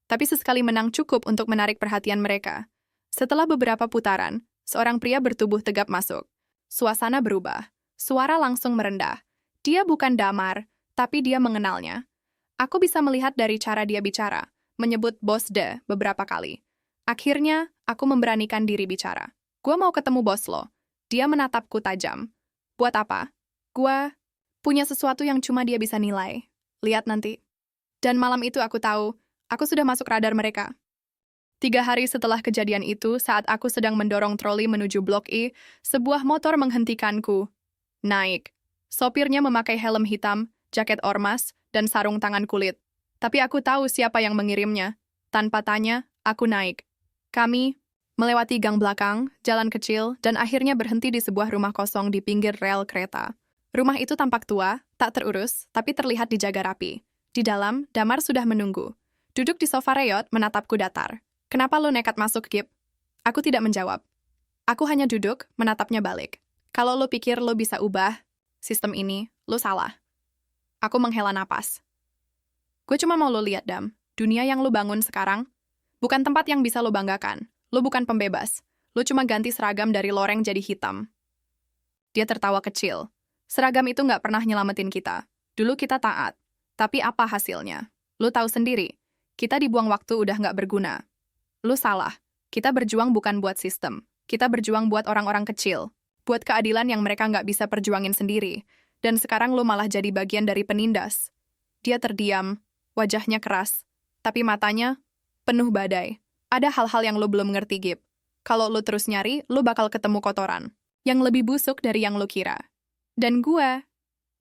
Tapi sesekali menang cukup untuk menarik perhatian mereka. Setelah beberapa putaran, seorang pria bertubuh tegap masuk. Suasana berubah. Suara langsung merendah. Dia bukan Damar, tapi dia mengenalnya. Aku bisa melihat dari cara dia bicara, menyebut bos de beberapa kali. Akhirnya, aku memberanikan diri bicara. Gua mau ketemu bos lo. Dia menatapku tajam. Buat apa? Gua punya sesuatu yang cuma dia bisa nilai. Lihat nanti. Dan malam itu aku tahu, aku sudah masuk radar mereka. 3 hari setelah kejadian itu, saat aku sedang mendorong troli menuju Blok E, sebuah motor menghentikanku. Naik. Sopirnya memakai helm hitam, jaket ormas, dan sarung tangan kulit. Tapi aku tahu siapa yang mengirimnya. Tanpa tanya, aku naik. Kami melewati gang belakang, jalan kecil, dan akhirnya berhenti di sebuah rumah kosong di pinggir rel kereta. Rumah itu tampak tua, tak terurus, tapi terlihat dijaga rapi. Di dalam, Damar sudah menunggu. Duduk di sofa reot, menatapku datar. Kenapa lo nekat masuk, Gib? Aku tidak menjawab. Aku hanya duduk, menatapnya balik. Kalau lo pikir lo bisa ubah sistem ini, lo salah. Aku menghela napas. Gue cuma mau lo lihat, Dam. Dunia yang lo bangun sekarang, bukan tempat yang bisa lo banggakan. Lo bukan pembebas. Lo cuma ganti seragam dari loreng jadi hitam. Dia tertawa kecil. Seragam itu nggak pernah nyelamatin kita. Dulu kita taat. Tapi apa hasilnya? Lo tahu sendiri. Kita dibuang waktu udah nggak berguna. Lo salah. Kita berjuang bukan buat sistem. Kita berjuang buat orang-orang kecil. Buat keadilan yang mereka nggak bisa perjuangin sendiri. Dan sekarang lo malah jadi bagian dari penindas. Dia terdiam. Wajahnya keras. Tapi matanya penuh badai. Ada hal-hal yang lo belum ngerti, Gib. Kalau lo terus nyari, lo bakal ketemu kotoran. Yang lebih busuk dari yang lo kira. Dan gue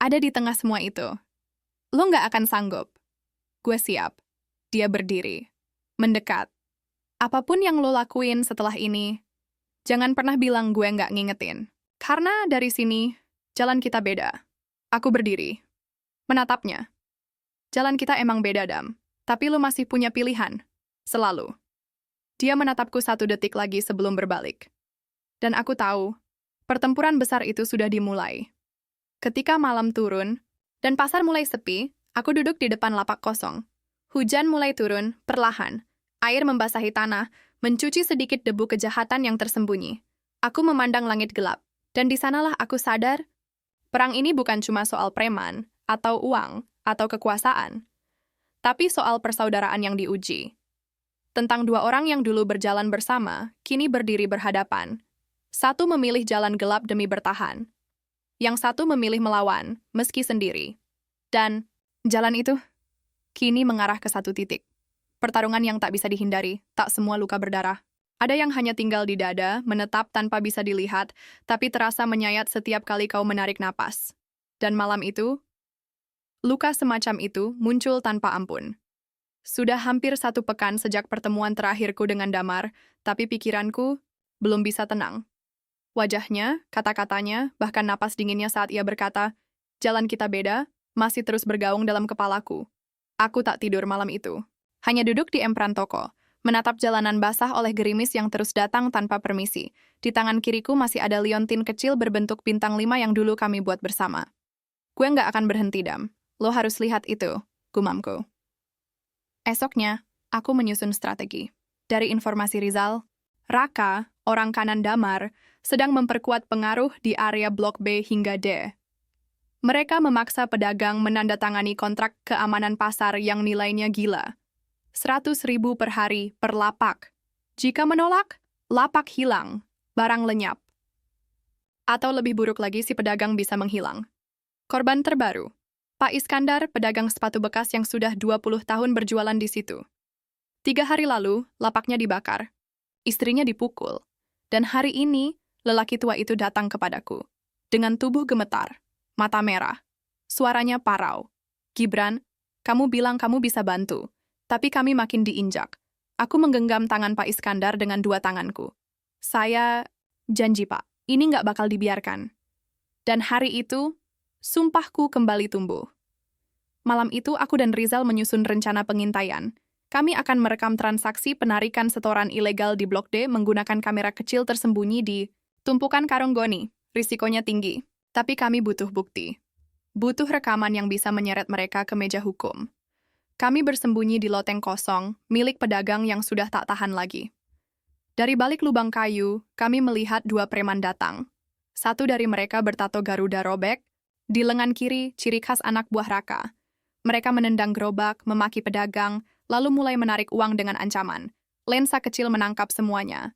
ada di tengah semua itu. Lo nggak akan sanggup. Gue siap. Dia berdiri. Mendekat. Apapun yang lo lakuin setelah ini, jangan pernah bilang gue nggak ngingetin. Karena dari sini, jalan kita beda. Aku berdiri. Menatapnya. Jalan kita emang beda, Dam. Tapi lo masih punya pilihan. Selalu. Dia menatapku 1 detik lagi sebelum berbalik. Dan aku tahu, pertempuran besar itu sudah dimulai. Ketika malam turun, dan pasar mulai sepi, aku duduk di depan lapak kosong. Hujan mulai turun, perlahan. Air membasahi tanah, mencuci sedikit debu kejahatan yang tersembunyi. Aku memandang langit gelap, dan di sanalah aku sadar, perang ini bukan cuma soal preman, atau uang, atau kekuasaan. Tapi soal persaudaraan yang diuji. Tentang 2 orang yang dulu berjalan bersama, kini berdiri berhadapan. Satu memilih jalan gelap demi bertahan. Yang satu memilih melawan, meski sendiri. Dan jalan itu kini mengarah ke 1 titik. Pertarungan yang tak bisa dihindari, tak semua luka berdarah. Ada yang hanya tinggal di dada, menetap tanpa bisa dilihat, tapi terasa menyayat setiap kali kau menarik napas. Dan malam itu, luka semacam itu muncul tanpa ampun. Sudah hampir 1 pekan sejak pertemuan terakhirku dengan Damar, tapi pikiranku belum bisa tenang. Wajahnya, kata-katanya, bahkan napas dinginnya saat ia berkata, jalan kita beda, masih terus bergaung dalam kepalaku. Aku tak tidur malam itu. Hanya duduk di empran toko, menatap jalanan basah oleh gerimis yang terus datang tanpa permisi. Di tangan kiriku masih ada liontin kecil berbentuk bintang 5 yang dulu kami buat bersama. Gue nggak akan berhenti, Dam. Lo harus lihat itu, gumamku. Esoknya, aku menyusun strategi. Dari informasi Rizal, Raka, orang kanan Damar, sedang memperkuat pengaruh di area Blok B hingga D. Mereka memaksa pedagang menandatangani kontrak keamanan pasar yang nilainya gila. 100.000 per hari per lapak. Jika menolak, lapak hilang, barang lenyap. Atau lebih buruk lagi, si pedagang bisa menghilang. Korban terbaru, Pak Iskandar, pedagang sepatu bekas yang sudah 20 tahun berjualan di situ. 3 hari lalu, lapaknya dibakar. Istrinya dipukul. Dan hari ini, lelaki tua itu datang kepadaku. Dengan tubuh gemetar, mata merah. Suaranya parau. Gibran, kamu bilang kamu bisa bantu. Tapi kami makin diinjak. Aku menggenggam tangan Pak Iskandar dengan 2 tanganku. Saya janji, Pak, ini nggak bakal dibiarkan. Dan hari itu, sumpahku kembali tumbuh. Malam itu aku dan Rizal menyusun rencana pengintaian. Kami akan merekam transaksi penarikan setoran ilegal di Blok D menggunakan kamera kecil tersembunyi di tumpukan karung goni. Risikonya tinggi, tapi kami butuh bukti. Butuh rekaman yang bisa menyeret mereka ke meja hukum. Kami bersembunyi di loteng kosong, milik pedagang yang sudah tak tahan lagi. Dari balik lubang kayu, kami melihat 2 preman datang. Satu dari mereka bertato Garuda robek, di lengan kiri ciri khas anak buah Raka. Mereka menendang gerobak, memaki pedagang, lalu mulai menarik uang dengan ancaman. Lensa kecil menangkap semuanya.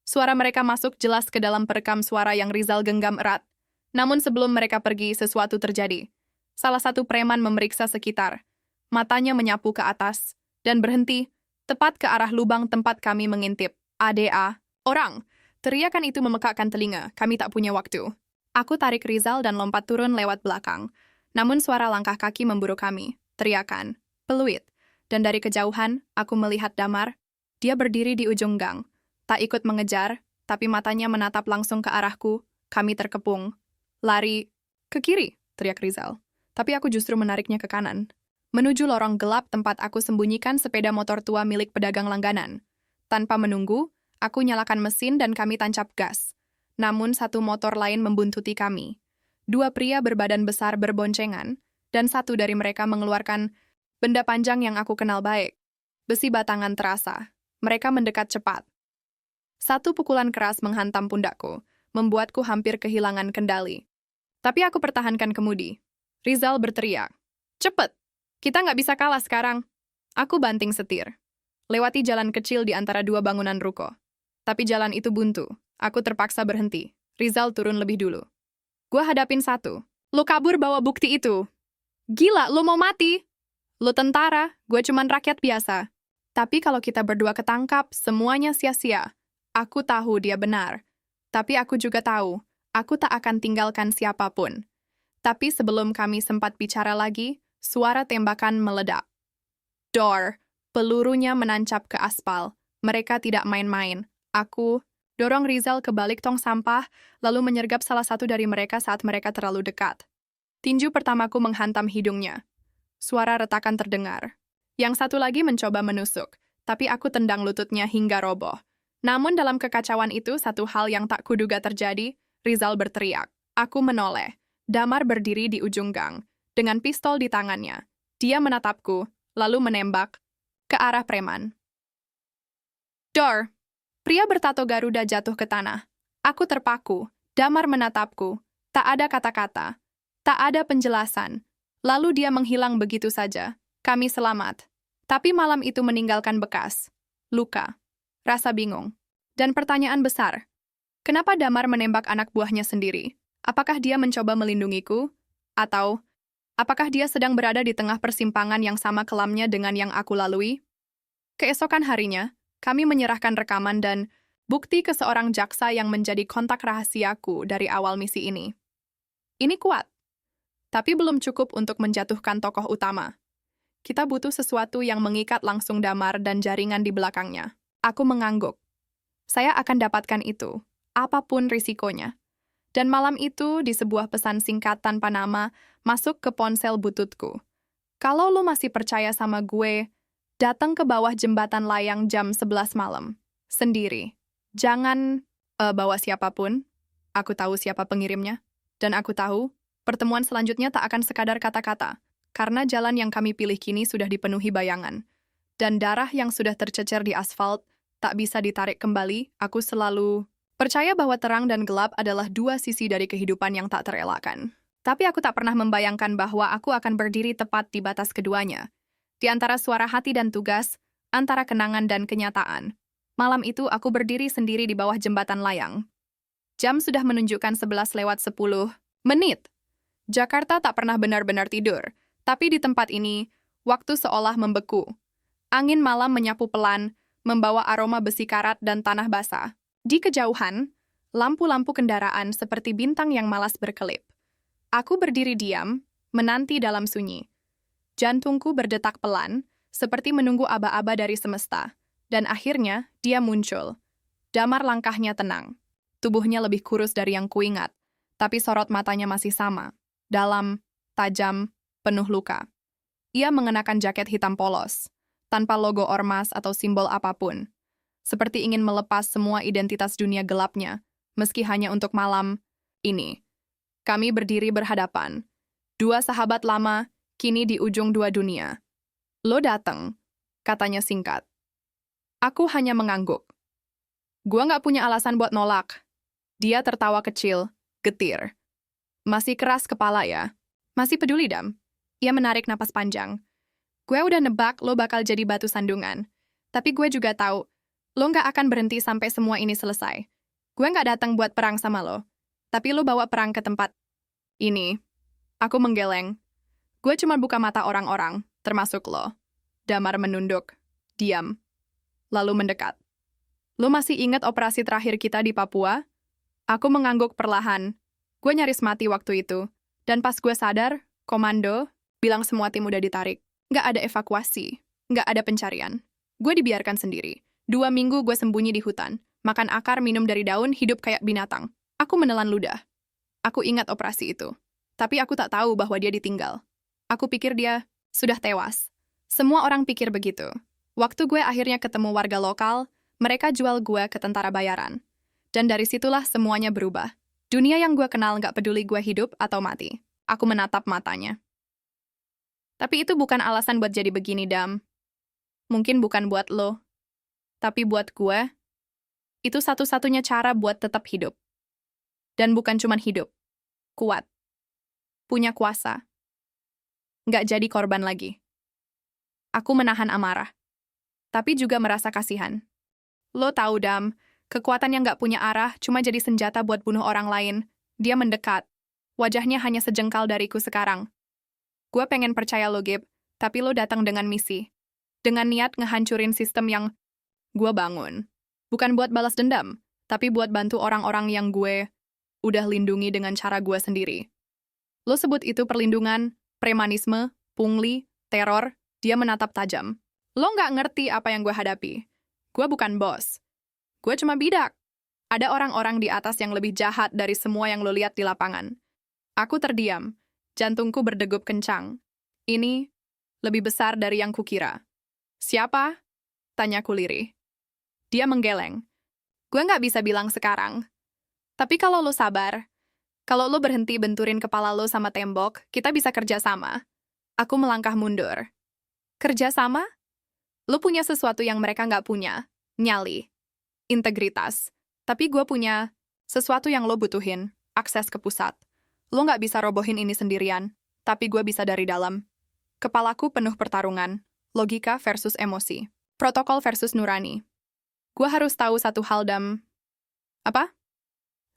Suara mereka masuk jelas ke dalam perekam suara yang Rizal genggam erat. Namun sebelum mereka pergi, sesuatu terjadi. Salah satu preman memeriksa sekitar. Matanya menyapu ke atas, dan berhenti, tepat ke arah lubang tempat kami mengintip. ADA, orang! Teriakan itu memekakkan telinga, kami tak punya waktu. Aku tarik Rizal dan lompat turun lewat belakang. Namun suara langkah kaki memburu kami. Teriakan, peluit. Dan dari kejauhan, aku melihat Damar. Dia berdiri di ujung gang. Tak ikut mengejar, tapi matanya menatap langsung ke arahku. Kami terkepung. Lari ke kiri, teriak Rizal. Tapi aku justru menariknya ke kanan. Menuju lorong gelap tempat aku sembunyikan sepeda motor tua milik pedagang langganan. Tanpa menunggu, aku nyalakan mesin dan kami tancap gas. Namun satu motor lain membuntuti kami. 2 pria berbadan besar berboncengan, dan satu dari mereka mengeluarkan benda panjang yang aku kenal baik. Besi batangan terasa. Mereka mendekat cepat. Satu pukulan keras menghantam pundakku, membuatku hampir kehilangan kendali. Tapi aku pertahankan kemudi. Rizal berteriak, "Cepet! Kita nggak bisa kalah sekarang." Aku banting setir. Lewati jalan kecil di antara 2 bangunan ruko. Tapi jalan itu buntu. Aku terpaksa berhenti. Rizal turun lebih dulu. Gua hadapin satu. "Lo kabur bawa bukti itu. Gila, lo mau mati? Lo tentara, gue cuman rakyat biasa. Tapi kalau kita berdua ketangkap, semuanya sia-sia. Aku tahu dia benar. Tapi aku juga tahu, aku tak akan tinggalkan siapapun." Tapi sebelum kami sempat bicara lagi, suara tembakan meledak. Dor, pelurunya menancap ke aspal. Mereka tidak main-main. Aku dorong Rizal ke balik tong sampah, lalu menyergap salah satu dari mereka saat mereka terlalu dekat. Tinju pertamaku menghantam hidungnya. Suara retakan terdengar. Yang satu lagi mencoba menusuk, tapi aku tendang lututnya hingga roboh. Namun dalam kekacauan itu, satu hal yang tak kuduga terjadi. Rizal berteriak. Aku menoleh. Damar berdiri di ujung gang, dengan pistol di tangannya. Dia menatapku, lalu menembak ke arah preman. Dor! Pria bertato Garuda jatuh ke tanah. Aku terpaku. Damar menatapku. Tak ada kata-kata. Tak ada penjelasan. Lalu dia menghilang begitu saja. Kami selamat. Tapi malam itu meninggalkan bekas. Luka. Rasa bingung. Dan pertanyaan besar. Kenapa Damar menembak anak buahnya sendiri? Apakah dia mencoba melindungiku? Atau, apakah dia sedang berada di tengah persimpangan yang sama kelamnya dengan yang aku lalui? Keesokan harinya, kami menyerahkan rekaman dan bukti ke seorang jaksa yang menjadi kontak rahasiaku dari awal misi ini. Ini kuat. Tapi belum cukup untuk menjatuhkan tokoh utama. Kita butuh sesuatu yang mengikat langsung Damar dan jaringan di belakangnya. Aku mengangguk. Saya akan dapatkan itu, apapun risikonya. Dan malam itu, di sebuah pesan singkat tanpa nama, masuk ke ponsel bututku. Kalau lo masih percaya sama gue, Datang ke bawah jembatan layang jam 11 malam. Sendiri. Jangan bawa siapapun. Aku tahu siapa pengirimnya. Dan aku tahu, pertemuan selanjutnya tak akan sekadar kata-kata. Karena jalan yang kami pilih kini sudah dipenuhi bayangan. Dan darah yang sudah tercecer di asfalt tak bisa ditarik kembali. Aku selalu percaya bahwa terang dan gelap adalah dua sisi dari kehidupan yang tak terelakkan. Tapi aku tak pernah membayangkan bahwa aku akan berdiri tepat di batas keduanya. Di antara suara hati dan tugas, antara kenangan dan kenyataan. Malam itu aku berdiri sendiri di bawah jembatan layang. Jam sudah menunjukkan 11:10. Jakarta tak pernah benar-benar tidur, tapi di tempat ini, waktu seolah membeku. Angin malam menyapu pelan, membawa aroma besi karat dan tanah basah. Di kejauhan, lampu-lampu kendaraan seperti bintang yang malas berkelip. Aku berdiri diam, menanti dalam sunyi. Jantungku berdetak pelan, seperti menunggu aba-aba dari semesta. Dan akhirnya, dia muncul. Damar langkahnya tenang. Tubuhnya lebih kurus dari yang kuingat, tapi sorot matanya masih sama. Dalam, tajam, penuh luka. Ia mengenakan jaket hitam polos, tanpa logo ormas atau simbol apapun. Seperti ingin melepas semua identitas dunia gelapnya, meski hanya untuk malam ini. Kami berdiri berhadapan. Dua sahabat lama, kini di ujung dua dunia. Lo dateng, katanya singkat. Aku hanya mengangguk. Gua nggak punya alasan buat nolak. Dia tertawa kecil, getir. Masih keras kepala ya? Masih peduli, Dam? Ia menarik napas panjang. Gue udah nebak lo bakal jadi batu sandungan. Tapi gue juga tahu, lo nggak akan berhenti sampai semua ini selesai. Gue nggak datang buat perang sama lo. Tapi lo bawa perang ke tempat ini. Aku menggeleng. Gue cuma buka mata orang-orang, termasuk lo. Damar menunduk. Diam. Lalu mendekat. Lo masih ingat operasi terakhir kita di Papua? Aku mengangguk perlahan. Gue nyaris mati waktu itu. Dan pas gue sadar, komando bilang semua tim udah ditarik. Nggak ada evakuasi. Nggak ada pencarian. Gue dibiarkan sendiri. 2 minggu gue sembunyi di hutan. Makan akar, minum dari daun, hidup kayak binatang. Aku menelan ludah. Aku ingat operasi itu. Tapi aku tak tahu bahwa dia ditinggal. Aku pikir dia sudah tewas. Semua orang pikir begitu. Waktu gue akhirnya ketemu warga lokal, mereka jual gue ke tentara bayaran. Dan dari situlah semuanya berubah. Dunia yang gue kenal nggak peduli gue hidup atau mati. Aku menatap matanya. Tapi itu bukan alasan buat jadi begini, Dam. Mungkin bukan buat lo. Tapi buat gue, itu satu-satunya cara buat tetap hidup. Dan bukan cuma hidup. Kuat. Punya kuasa. Nggak jadi korban lagi. Aku menahan amarah. Tapi juga merasa kasihan. Lo tahu, Dam, kekuatan yang nggak punya arah cuma jadi senjata buat bunuh orang lain. Dia mendekat. Wajahnya hanya sejengkal dariku sekarang. Gue pengen percaya lo, Gib, tapi lo datang dengan misi. Dengan niat ngehancurin sistem yang gue bangun. Bukan buat balas dendam, tapi buat bantu orang-orang yang gue udah lindungi dengan cara gue sendiri. Lo sebut itu perlindungan, premanisme, pungli, teror. Dia menatap tajam. Lo nggak ngerti apa yang gue hadapi. Gue bukan bos. Gue cuma bidak. Ada orang-orang di atas yang lebih jahat dari semua yang lo lihat di lapangan. Aku terdiam. Jantungku berdegup kencang. Ini lebih besar dari yang kukira. Siapa? Tanyaku lirih. Dia menggeleng. Gue nggak bisa bilang sekarang. Tapi kalau lo sabar, kalau lo berhenti benturin kepala lo sama tembok, kita bisa kerja sama. Aku melangkah mundur. Kerja sama? Lo punya sesuatu yang mereka nggak punya. Nyali. Integritas. Tapi gue punya sesuatu yang lo butuhin. Akses ke pusat. Lo nggak bisa robohin ini sendirian. Tapi gue bisa dari dalam. Kepalaku penuh pertarungan. Logika versus emosi. Protokol versus nurani. Gue harus tahu satu hal, Dam. Apa?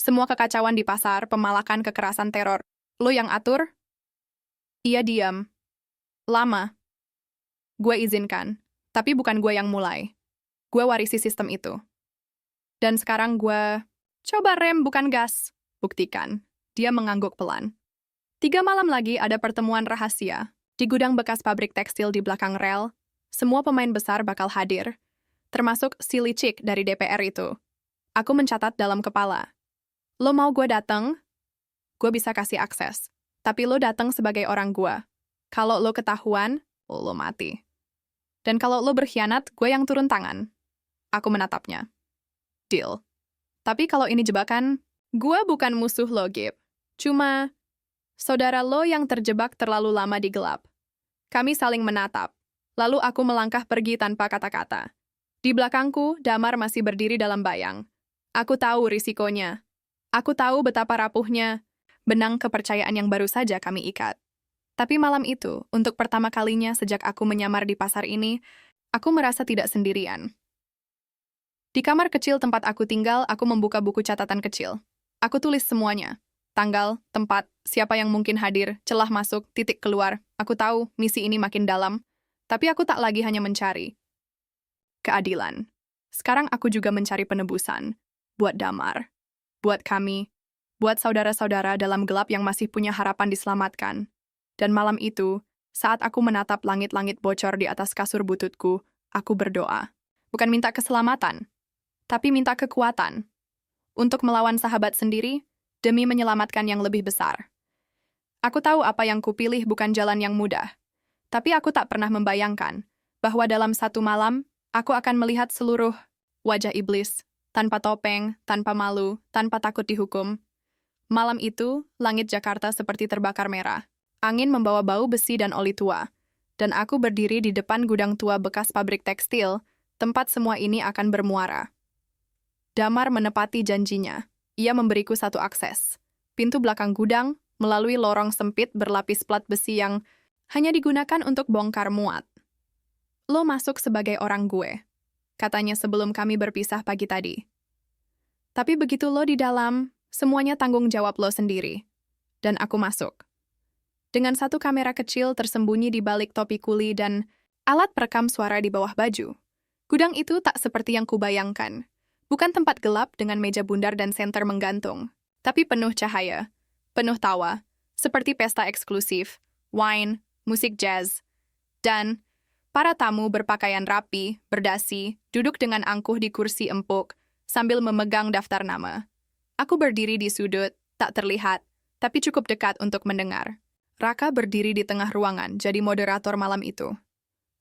Semua kekacauan di pasar, pemalakan, kekerasan, teror. Lo yang atur? Ia diam. Lama. Gue izinkan. Tapi bukan gue yang mulai. Gue warisi sistem itu. Dan sekarang gue coba rem bukan gas. Buktikan. Dia mengangguk pelan. 3 malam lagi ada pertemuan rahasia. Di gudang bekas pabrik tekstil di belakang rel, semua pemain besar bakal hadir. Termasuk si licik dari DPR itu. Aku mencatat dalam kepala. Lo mau gue datang? Gue bisa kasih akses. Tapi lo datang sebagai orang gue. Kalau lo ketahuan, lo mati. Dan kalau lo berkhianat, gue yang turun tangan. Aku menatapnya. Deal. Tapi kalau ini jebakan, gue bukan musuh lo, Gib. Cuma, saudara lo yang terjebak terlalu lama di gelap. Kami saling menatap. Lalu aku melangkah pergi tanpa kata-kata. Di belakangku, Damar masih berdiri dalam bayang. Aku tahu risikonya. Aku tahu betapa rapuhnya benang kepercayaan yang baru saja kami ikat. Tapi malam itu, untuk pertama kalinya sejak aku menyamar di pasar ini, aku merasa tidak sendirian. Di kamar kecil tempat aku tinggal, aku membuka buku catatan kecil. Aku tulis semuanya. Tanggal, tempat, siapa yang mungkin hadir, celah masuk, titik keluar. Aku tahu misi ini makin dalam, tapi aku tak lagi hanya mencari keadilan. Sekarang aku juga mencari penebusan. Buat Damar. Buat kami. Buat saudara-saudara dalam gelap yang masih punya harapan diselamatkan. Dan malam itu, saat aku menatap langit-langit bocor di atas kasur bututku, aku berdoa. Bukan minta keselamatan, tapi minta kekuatan. Untuk melawan sahabat sendiri, demi menyelamatkan yang lebih besar. Aku tahu apa yang kupilih bukan jalan yang mudah. Tapi aku tak pernah membayangkan bahwa dalam satu malam, aku akan melihat seluruh wajah iblis, tanpa topeng, tanpa malu, tanpa takut dihukum. Malam itu, langit Jakarta seperti terbakar merah. Angin membawa bau besi dan oli tua. Dan aku berdiri di depan gudang tua bekas pabrik tekstil, tempat semua ini akan bermuara. Damar menepati janjinya. Ia memberiku satu akses. Pintu belakang gudang, melalui lorong sempit berlapis plat besi yang hanya digunakan untuk bongkar muat. Lo masuk sebagai orang gue, katanya sebelum kami berpisah pagi tadi. Tapi begitu lo di dalam, semuanya tanggung jawab lo sendiri. Dan aku masuk. Dengan satu kamera kecil tersembunyi di balik topi kuli dan alat perekam suara di bawah baju. Gudang itu tak seperti yang kubayangkan. Bukan tempat gelap dengan meja bundar dan senter menggantung, tapi penuh cahaya, penuh tawa, seperti pesta eksklusif, wine, musik jazz, dan para tamu berpakaian rapi, berdasi, duduk dengan angkuh di kursi empuk, sambil memegang daftar nama. Aku berdiri di sudut, tak terlihat, tapi cukup dekat untuk mendengar. Raka berdiri di tengah ruangan, jadi moderator malam itu.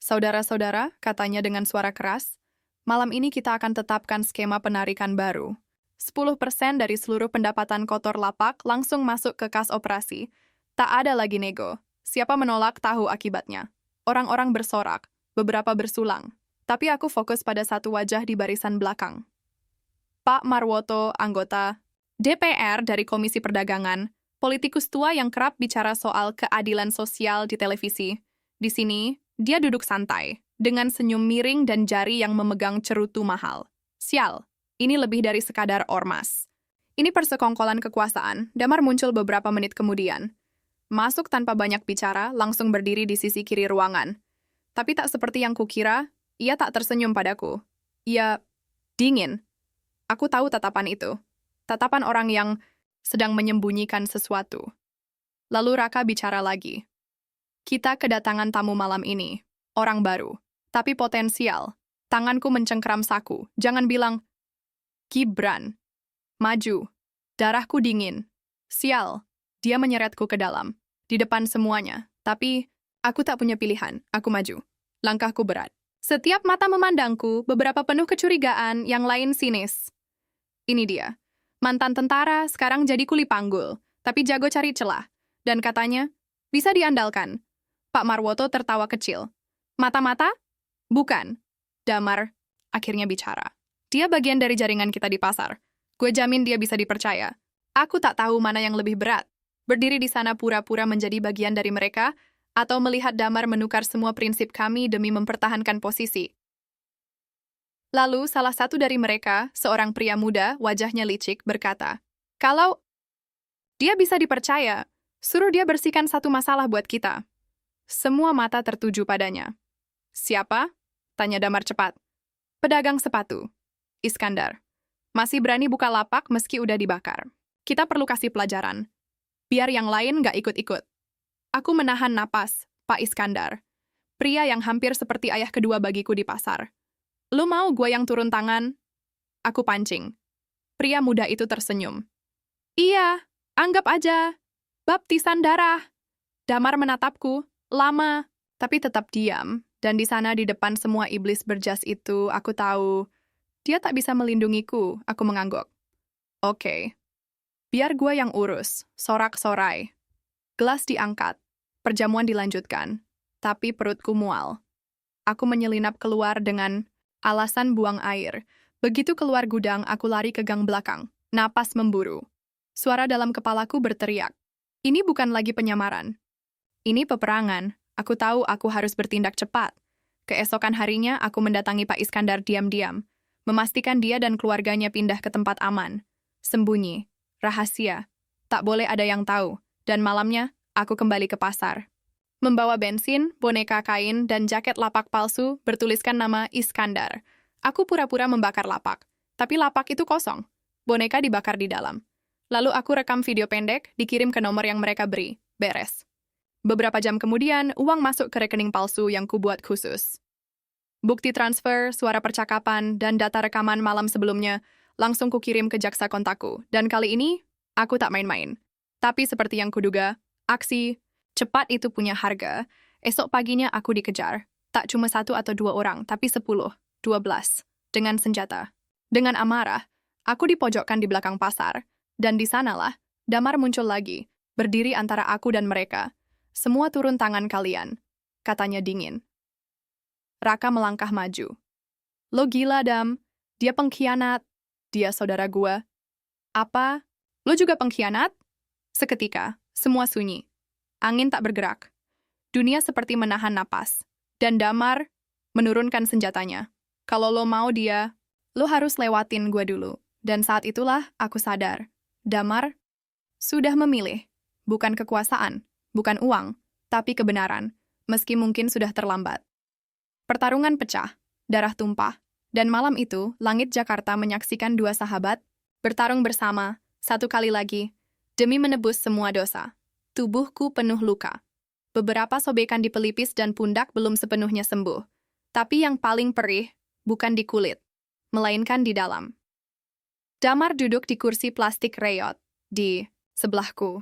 Saudara-saudara, katanya dengan suara keras, malam ini kita akan tetapkan skema penarikan baru. 10% dari seluruh pendapatan kotor lapak langsung masuk ke kas operasi. Tak ada lagi nego. Siapa menolak tahu akibatnya. Orang-orang bersorak, beberapa bersulang. Tapi aku fokus pada satu wajah di barisan belakang. Pak Marwoto, anggota DPR dari Komisi Perdagangan, politikus tua yang kerap bicara soal keadilan sosial di televisi. Di sini, dia duduk santai, dengan senyum miring dan jari yang memegang cerutu mahal. Sial, ini lebih dari sekadar ormas. Ini persekongkolan kekuasaan. Damar muncul beberapa menit kemudian. Masuk tanpa banyak bicara, langsung berdiri di sisi kiri ruangan. Tapi tak seperti yang kukira, ia tak tersenyum padaku. Ia dingin. Aku tahu tatapan itu. Tatapan orang yang sedang menyembunyikan sesuatu. Lalu Raka bicara lagi. Kita kedatangan tamu malam ini. Orang baru. Tapi potensial. Tanganku mencengkeram saku. Jangan bilang, Gibran. Maju. Darahku dingin. Sial. Dia menyeretku ke dalam. Di depan semuanya. Tapi, aku tak punya pilihan. Aku maju. Langkahku berat. Setiap mata memandangku, beberapa penuh kecurigaan, yang lain sinis. Ini dia. Mantan tentara, sekarang jadi kuli panggul. Tapi jago cari celah. Dan katanya, bisa diandalkan. Pak Marwoto tertawa kecil. Mata-mata? Bukan. Damar akhirnya bicara. Dia bagian dari jaringan kita di pasar. Gue jamin dia bisa dipercaya. Aku tak tahu mana yang lebih berat. Berdiri di sana pura-pura menjadi bagian dari mereka, atau melihat Damar menukar semua prinsip kami demi mempertahankan posisi. Lalu, salah satu dari mereka, seorang pria muda, wajahnya licik, berkata, kalau dia bisa dipercaya, suruh dia bersihkan satu masalah buat kita. Semua mata tertuju padanya. Siapa? Tanya Damar cepat. Pedagang sepatu. Iskandar. Masih berani buka lapak meski udah dibakar. Kita perlu kasih pelajaran. Biar yang lain nggak ikut-ikut. Aku menahan napas, Pak Iskandar. Pria yang hampir seperti ayah kedua bagiku di pasar. Lu mau gue yang turun tangan? Aku pancing. Pria muda itu tersenyum. Iya, anggap aja. Baptisan darah. Damar menatapku, lama, tapi tetap diam. Dan di sana di depan semua iblis berjas itu, aku tahu dia tak bisa melindungiku. Aku mengangguk. Oke, biar gua yang urus. Sorak-sorai. Gelas diangkat. Perjamuan dilanjutkan. Tapi perutku mual. Aku menyelinap keluar dengan alasan buang air. Begitu keluar gudang, aku lari ke gang belakang. Napas memburu. Suara dalam kepalaku berteriak. Ini bukan lagi penyamaran. Ini peperangan. Aku tahu aku harus bertindak cepat. Keesokan harinya, aku mendatangi Pak Iskandar diam-diam. Memastikan dia dan keluarganya pindah ke tempat aman. Sembunyi. Rahasia. Tak boleh ada yang tahu. Dan malamnya, aku kembali ke pasar. Membawa bensin, boneka kain, dan jaket lapak palsu bertuliskan nama Iskandar. Aku pura-pura membakar lapak. Tapi lapak itu kosong. Boneka dibakar di dalam. Lalu aku rekam video pendek, dikirim ke nomor yang mereka beri. Beres. Beberapa jam kemudian, uang masuk ke rekening palsu yang kubuat khusus. Bukti transfer, suara percakapan, dan data rekaman malam sebelumnya langsung kukirim ke jaksa kontakku. Dan kali ini, aku tak main-main. Tapi seperti yang kuduga, aksi cepat itu punya harga. Esok paginya aku dikejar. Tak cuma 1 atau 2 orang, tapi 10, 12. Dengan senjata. Dengan amarah, aku dipojokkan di belakang pasar. Dan di sanalah, Damar muncul lagi, berdiri antara aku dan mereka. Semua turun tangan kalian, katanya dingin. Raka melangkah maju. Lo gila, Dam. Dia pengkhianat. Dia saudara gua. Apa? Lo juga pengkhianat? Seketika, semua sunyi. Angin tak bergerak. Dunia seperti menahan napas. Dan Damar menurunkan senjatanya. Kalau lo mau dia, lo harus lewatin gua dulu. Dan saat itulah aku sadar. Damar sudah memilih. Bukan kekuasaan. Bukan uang, tapi kebenaran, meski mungkin sudah terlambat. Pertarungan pecah, darah tumpah, dan malam itu langit Jakarta menyaksikan 2 sahabat bertarung bersama, satu kali lagi, demi menebus semua dosa. Tubuhku penuh luka. Beberapa sobekan di pelipis dan pundak belum sepenuhnya sembuh. Tapi yang paling perih, bukan di kulit, melainkan di dalam. Damar duduk di kursi plastik reyot, di sebelahku.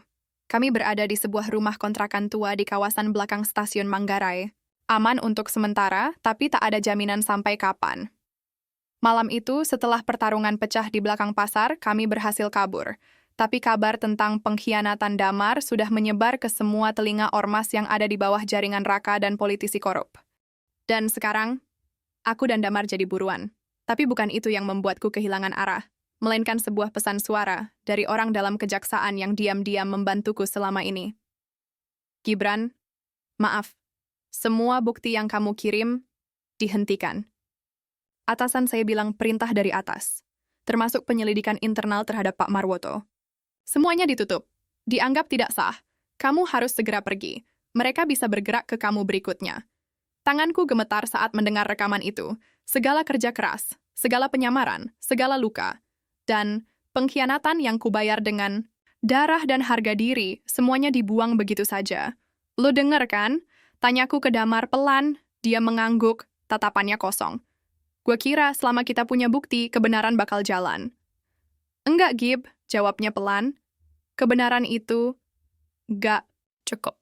Kami berada di sebuah rumah kontrakan tua di kawasan belakang stasiun Manggarai. Aman untuk sementara, tapi tak ada jaminan sampai kapan. Malam itu, setelah pertarungan pecah di belakang pasar, kami berhasil kabur. Tapi kabar tentang pengkhianatan Damar sudah menyebar ke semua telinga ormas yang ada di bawah jaringan Raka dan politisi korup. Dan sekarang, aku dan Damar jadi buruan. Tapi bukan itu yang membuatku kehilangan arah. Melainkan sebuah pesan suara dari orang dalam kejaksaan yang diam-diam membantuku selama ini. Gibran, maaf, semua bukti yang kamu kirim dihentikan. Atasan saya bilang perintah dari atas, termasuk penyelidikan internal terhadap Pak Marwoto. Semuanya ditutup, dianggap tidak sah. Kamu harus segera pergi, mereka bisa bergerak ke kamu berikutnya. Tanganku gemetar saat mendengar rekaman itu, segala kerja keras, segala penyamaran, segala luka, dan pengkhianatan yang kubayar dengan darah dan harga diri, semuanya dibuang begitu saja. Lo denger kan? Tanyaku ke Damar pelan, dia mengangguk, tatapannya kosong. Gua kira selama kita punya bukti, kebenaran bakal jalan. Enggak, Gib, jawabnya pelan. Kebenaran itu gak cukup.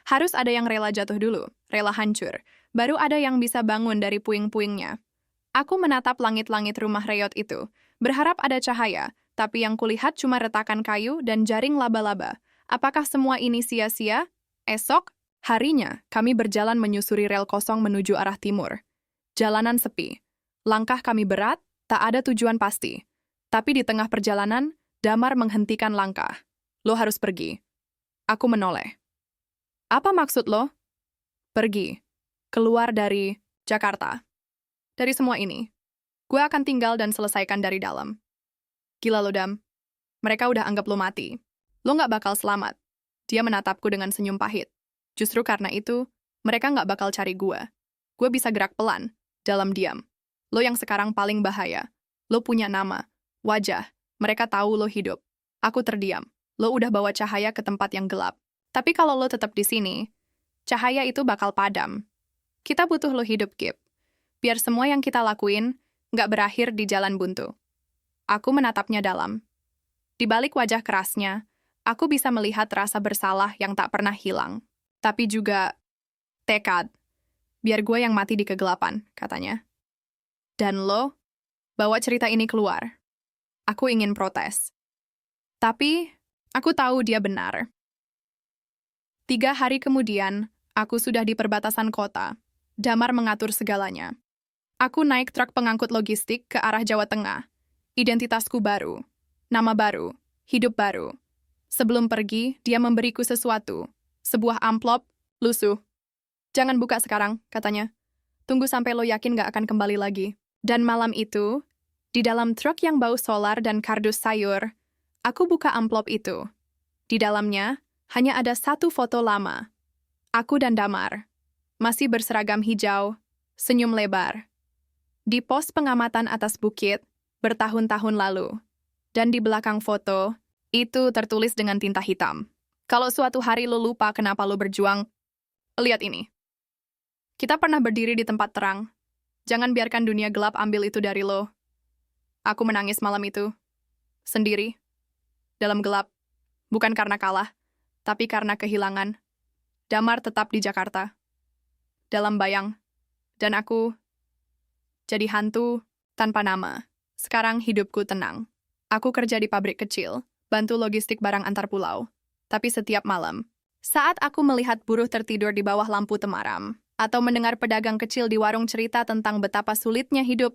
Harus ada yang rela jatuh dulu, rela hancur. Baru ada yang bisa bangun dari puing-puingnya. Aku menatap langit-langit rumah reyot itu, berharap ada cahaya, tapi yang kulihat cuma retakan kayu dan jaring laba-laba. Apakah semua ini sia-sia? Esok, harinya, kami berjalan menyusuri rel kosong menuju arah timur. Jalanan sepi. Langkah kami berat, tak ada tujuan pasti. Tapi di tengah perjalanan, Damar menghentikan langkah. Lo harus pergi. Aku menoleh. Apa maksud lo? Pergi. Keluar dari Jakarta. Dari semua ini. Gue akan tinggal dan selesaikan dari dalam. Gila lo, Dam. Mereka udah anggap lo mati. Lo gak bakal selamat. Dia menatapku dengan senyum pahit. Justru karena itu, mereka gak bakal cari gue. Gue bisa gerak pelan, dalam diam. Lo yang sekarang paling bahaya. Lo punya nama, wajah. Mereka tahu lo hidup. Aku terdiam. Lo udah bawa cahaya ke tempat yang gelap. Tapi kalau lo tetap di sini, cahaya itu bakal padam. Kita butuh lo hidup, Gib. Biar semua yang kita lakuin nggak berakhir di jalan buntu. Aku menatapnya dalam. Di balik wajah kerasnya, aku bisa melihat rasa bersalah yang tak pernah hilang. Tapi juga tekad. Biar gue yang mati di kegelapan, katanya. Dan lo, bawa cerita ini keluar. Aku ingin protes. Tapi, aku tahu dia benar. 3 hari kemudian, aku sudah di perbatasan kota. Damar mengatur segalanya. Aku naik truk pengangkut logistik ke arah Jawa Tengah. Identitasku baru. Nama baru. Hidup baru. Sebelum pergi, dia memberiku sesuatu. Sebuah amplop, lusuh. Jangan buka sekarang, katanya. Tunggu sampai lo yakin gak akan kembali lagi. Dan malam itu, di dalam truk yang bau solar dan kardus sayur, aku buka amplop itu. Di dalamnya, hanya ada satu foto lama. Aku dan Damar. Masih berseragam hijau, senyum lebar. Di pos pengamatan atas bukit, bertahun-tahun lalu. Dan di belakang foto, itu tertulis dengan tinta hitam. Kalau suatu hari lo lupa kenapa lo berjuang, lihat ini. Kita pernah berdiri di tempat terang. Jangan biarkan dunia gelap ambil itu dari lo. Aku menangis malam itu. Sendiri. Dalam gelap. Bukan karena kalah, tapi karena kehilangan. Damar tetap di Jakarta. Dalam bayang. Dan aku jadi hantu tanpa nama. Sekarang hidupku tenang. Aku kerja di pabrik kecil, bantu logistik barang antar pulau. Tapi setiap malam, saat aku melihat buruh tertidur di bawah lampu temaram, atau mendengar pedagang kecil di warung cerita tentang betapa sulitnya hidup,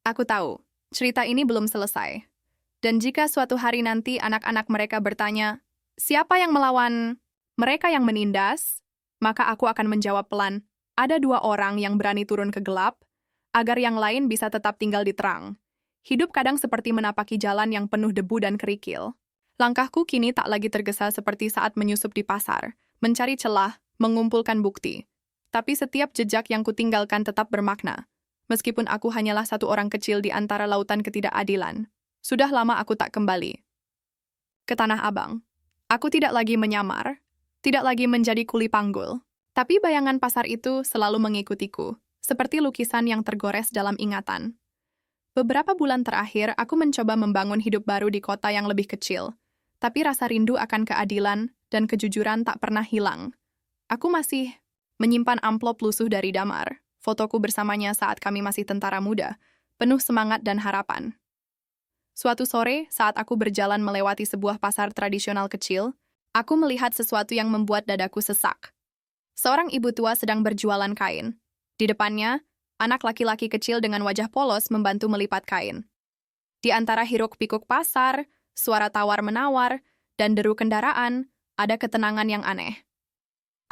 aku tahu, cerita ini belum selesai. Dan jika suatu hari nanti anak-anak mereka bertanya, siapa yang melawan mereka yang menindas? Maka aku akan menjawab pelan, ada 2 orang yang berani turun ke gelap, agar yang lain bisa tetap tinggal di terang. Hidup kadang seperti menapaki jalan yang penuh debu dan kerikil. Langkahku kini tak lagi tergesa seperti saat menyusup di pasar, mencari celah, mengumpulkan bukti. Tapi setiap jejak yang kutinggalkan tetap bermakna. Meskipun aku hanyalah satu orang kecil di antara lautan ketidakadilan. Sudah lama aku tak kembali ke Tanah Abang. Aku tidak lagi menyamar, tidak lagi menjadi kuli panggul. Tapi bayangan pasar itu selalu mengikutiku, seperti lukisan yang tergores dalam ingatan. Beberapa bulan terakhir, aku mencoba membangun hidup baru di kota yang lebih kecil. Tapi rasa rindu akan keadilan dan kejujuran tak pernah hilang. Aku masih menyimpan amplop lusuh dari Damar, fotoku bersamanya saat kami masih tentara muda, penuh semangat dan harapan. Suatu sore, saat aku berjalan melewati sebuah pasar tradisional kecil, aku melihat sesuatu yang membuat dadaku sesak. Seorang ibu tua sedang berjualan kain. Di depannya, anak laki-laki kecil dengan wajah polos membantu melipat kain. Di antara hiruk-pikuk pasar, suara tawar-menawar, dan deru kendaraan, ada ketenangan yang aneh.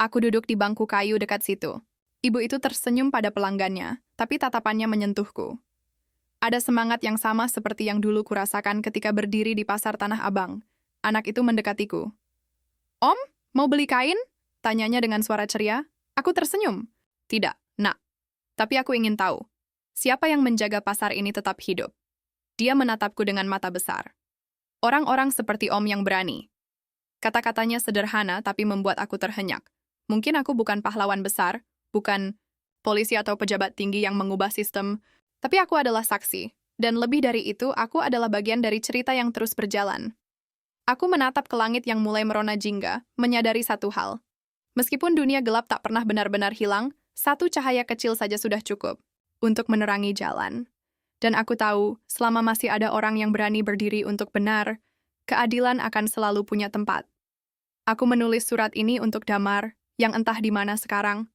Aku duduk di bangku kayu dekat situ. Ibu itu tersenyum pada pelanggannya, tapi tatapannya menyentuhku. Ada semangat yang sama seperti yang dulu kurasakan ketika berdiri di pasar Tanah Abang. Anak itu mendekatiku. Om, mau beli kain? Tanyanya dengan suara ceria. Aku tersenyum. Tidak, nak. Tapi aku ingin tahu, siapa yang menjaga pasar ini tetap hidup? Dia menatapku dengan mata besar. Orang-orang seperti Om yang berani. Kata-katanya sederhana tapi membuat aku terhenyak. Mungkin aku bukan pahlawan besar, bukan polisi atau pejabat tinggi yang mengubah sistem, tapi aku adalah saksi. Dan lebih dari itu, aku adalah bagian dari cerita yang terus berjalan. Aku menatap ke langit yang mulai merona jingga, menyadari satu hal. Meskipun dunia gelap tak pernah benar-benar hilang, satu cahaya kecil saja sudah cukup untuk menerangi jalan. Dan aku tahu, selama masih ada orang yang berani berdiri untuk benar, keadilan akan selalu punya tempat. Aku menulis surat ini untuk Damar, yang entah di mana sekarang.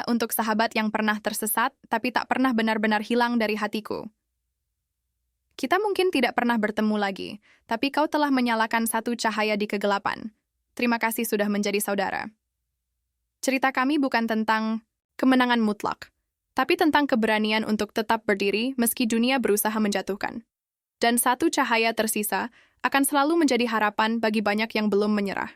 Untuk sahabat yang pernah tersesat, tapi tak pernah benar-benar hilang dari hatiku. Kita mungkin tidak pernah bertemu lagi, tapi kau telah menyalakan satu cahaya di kegelapan. Terima kasih sudah menjadi saudara. Cerita kami bukan tentang kemenangan mutlak, tapi tentang keberanian untuk tetap berdiri meski dunia berusaha menjatuhkan. Dan satu cahaya tersisa akan selalu menjadi harapan bagi banyak yang belum menyerah.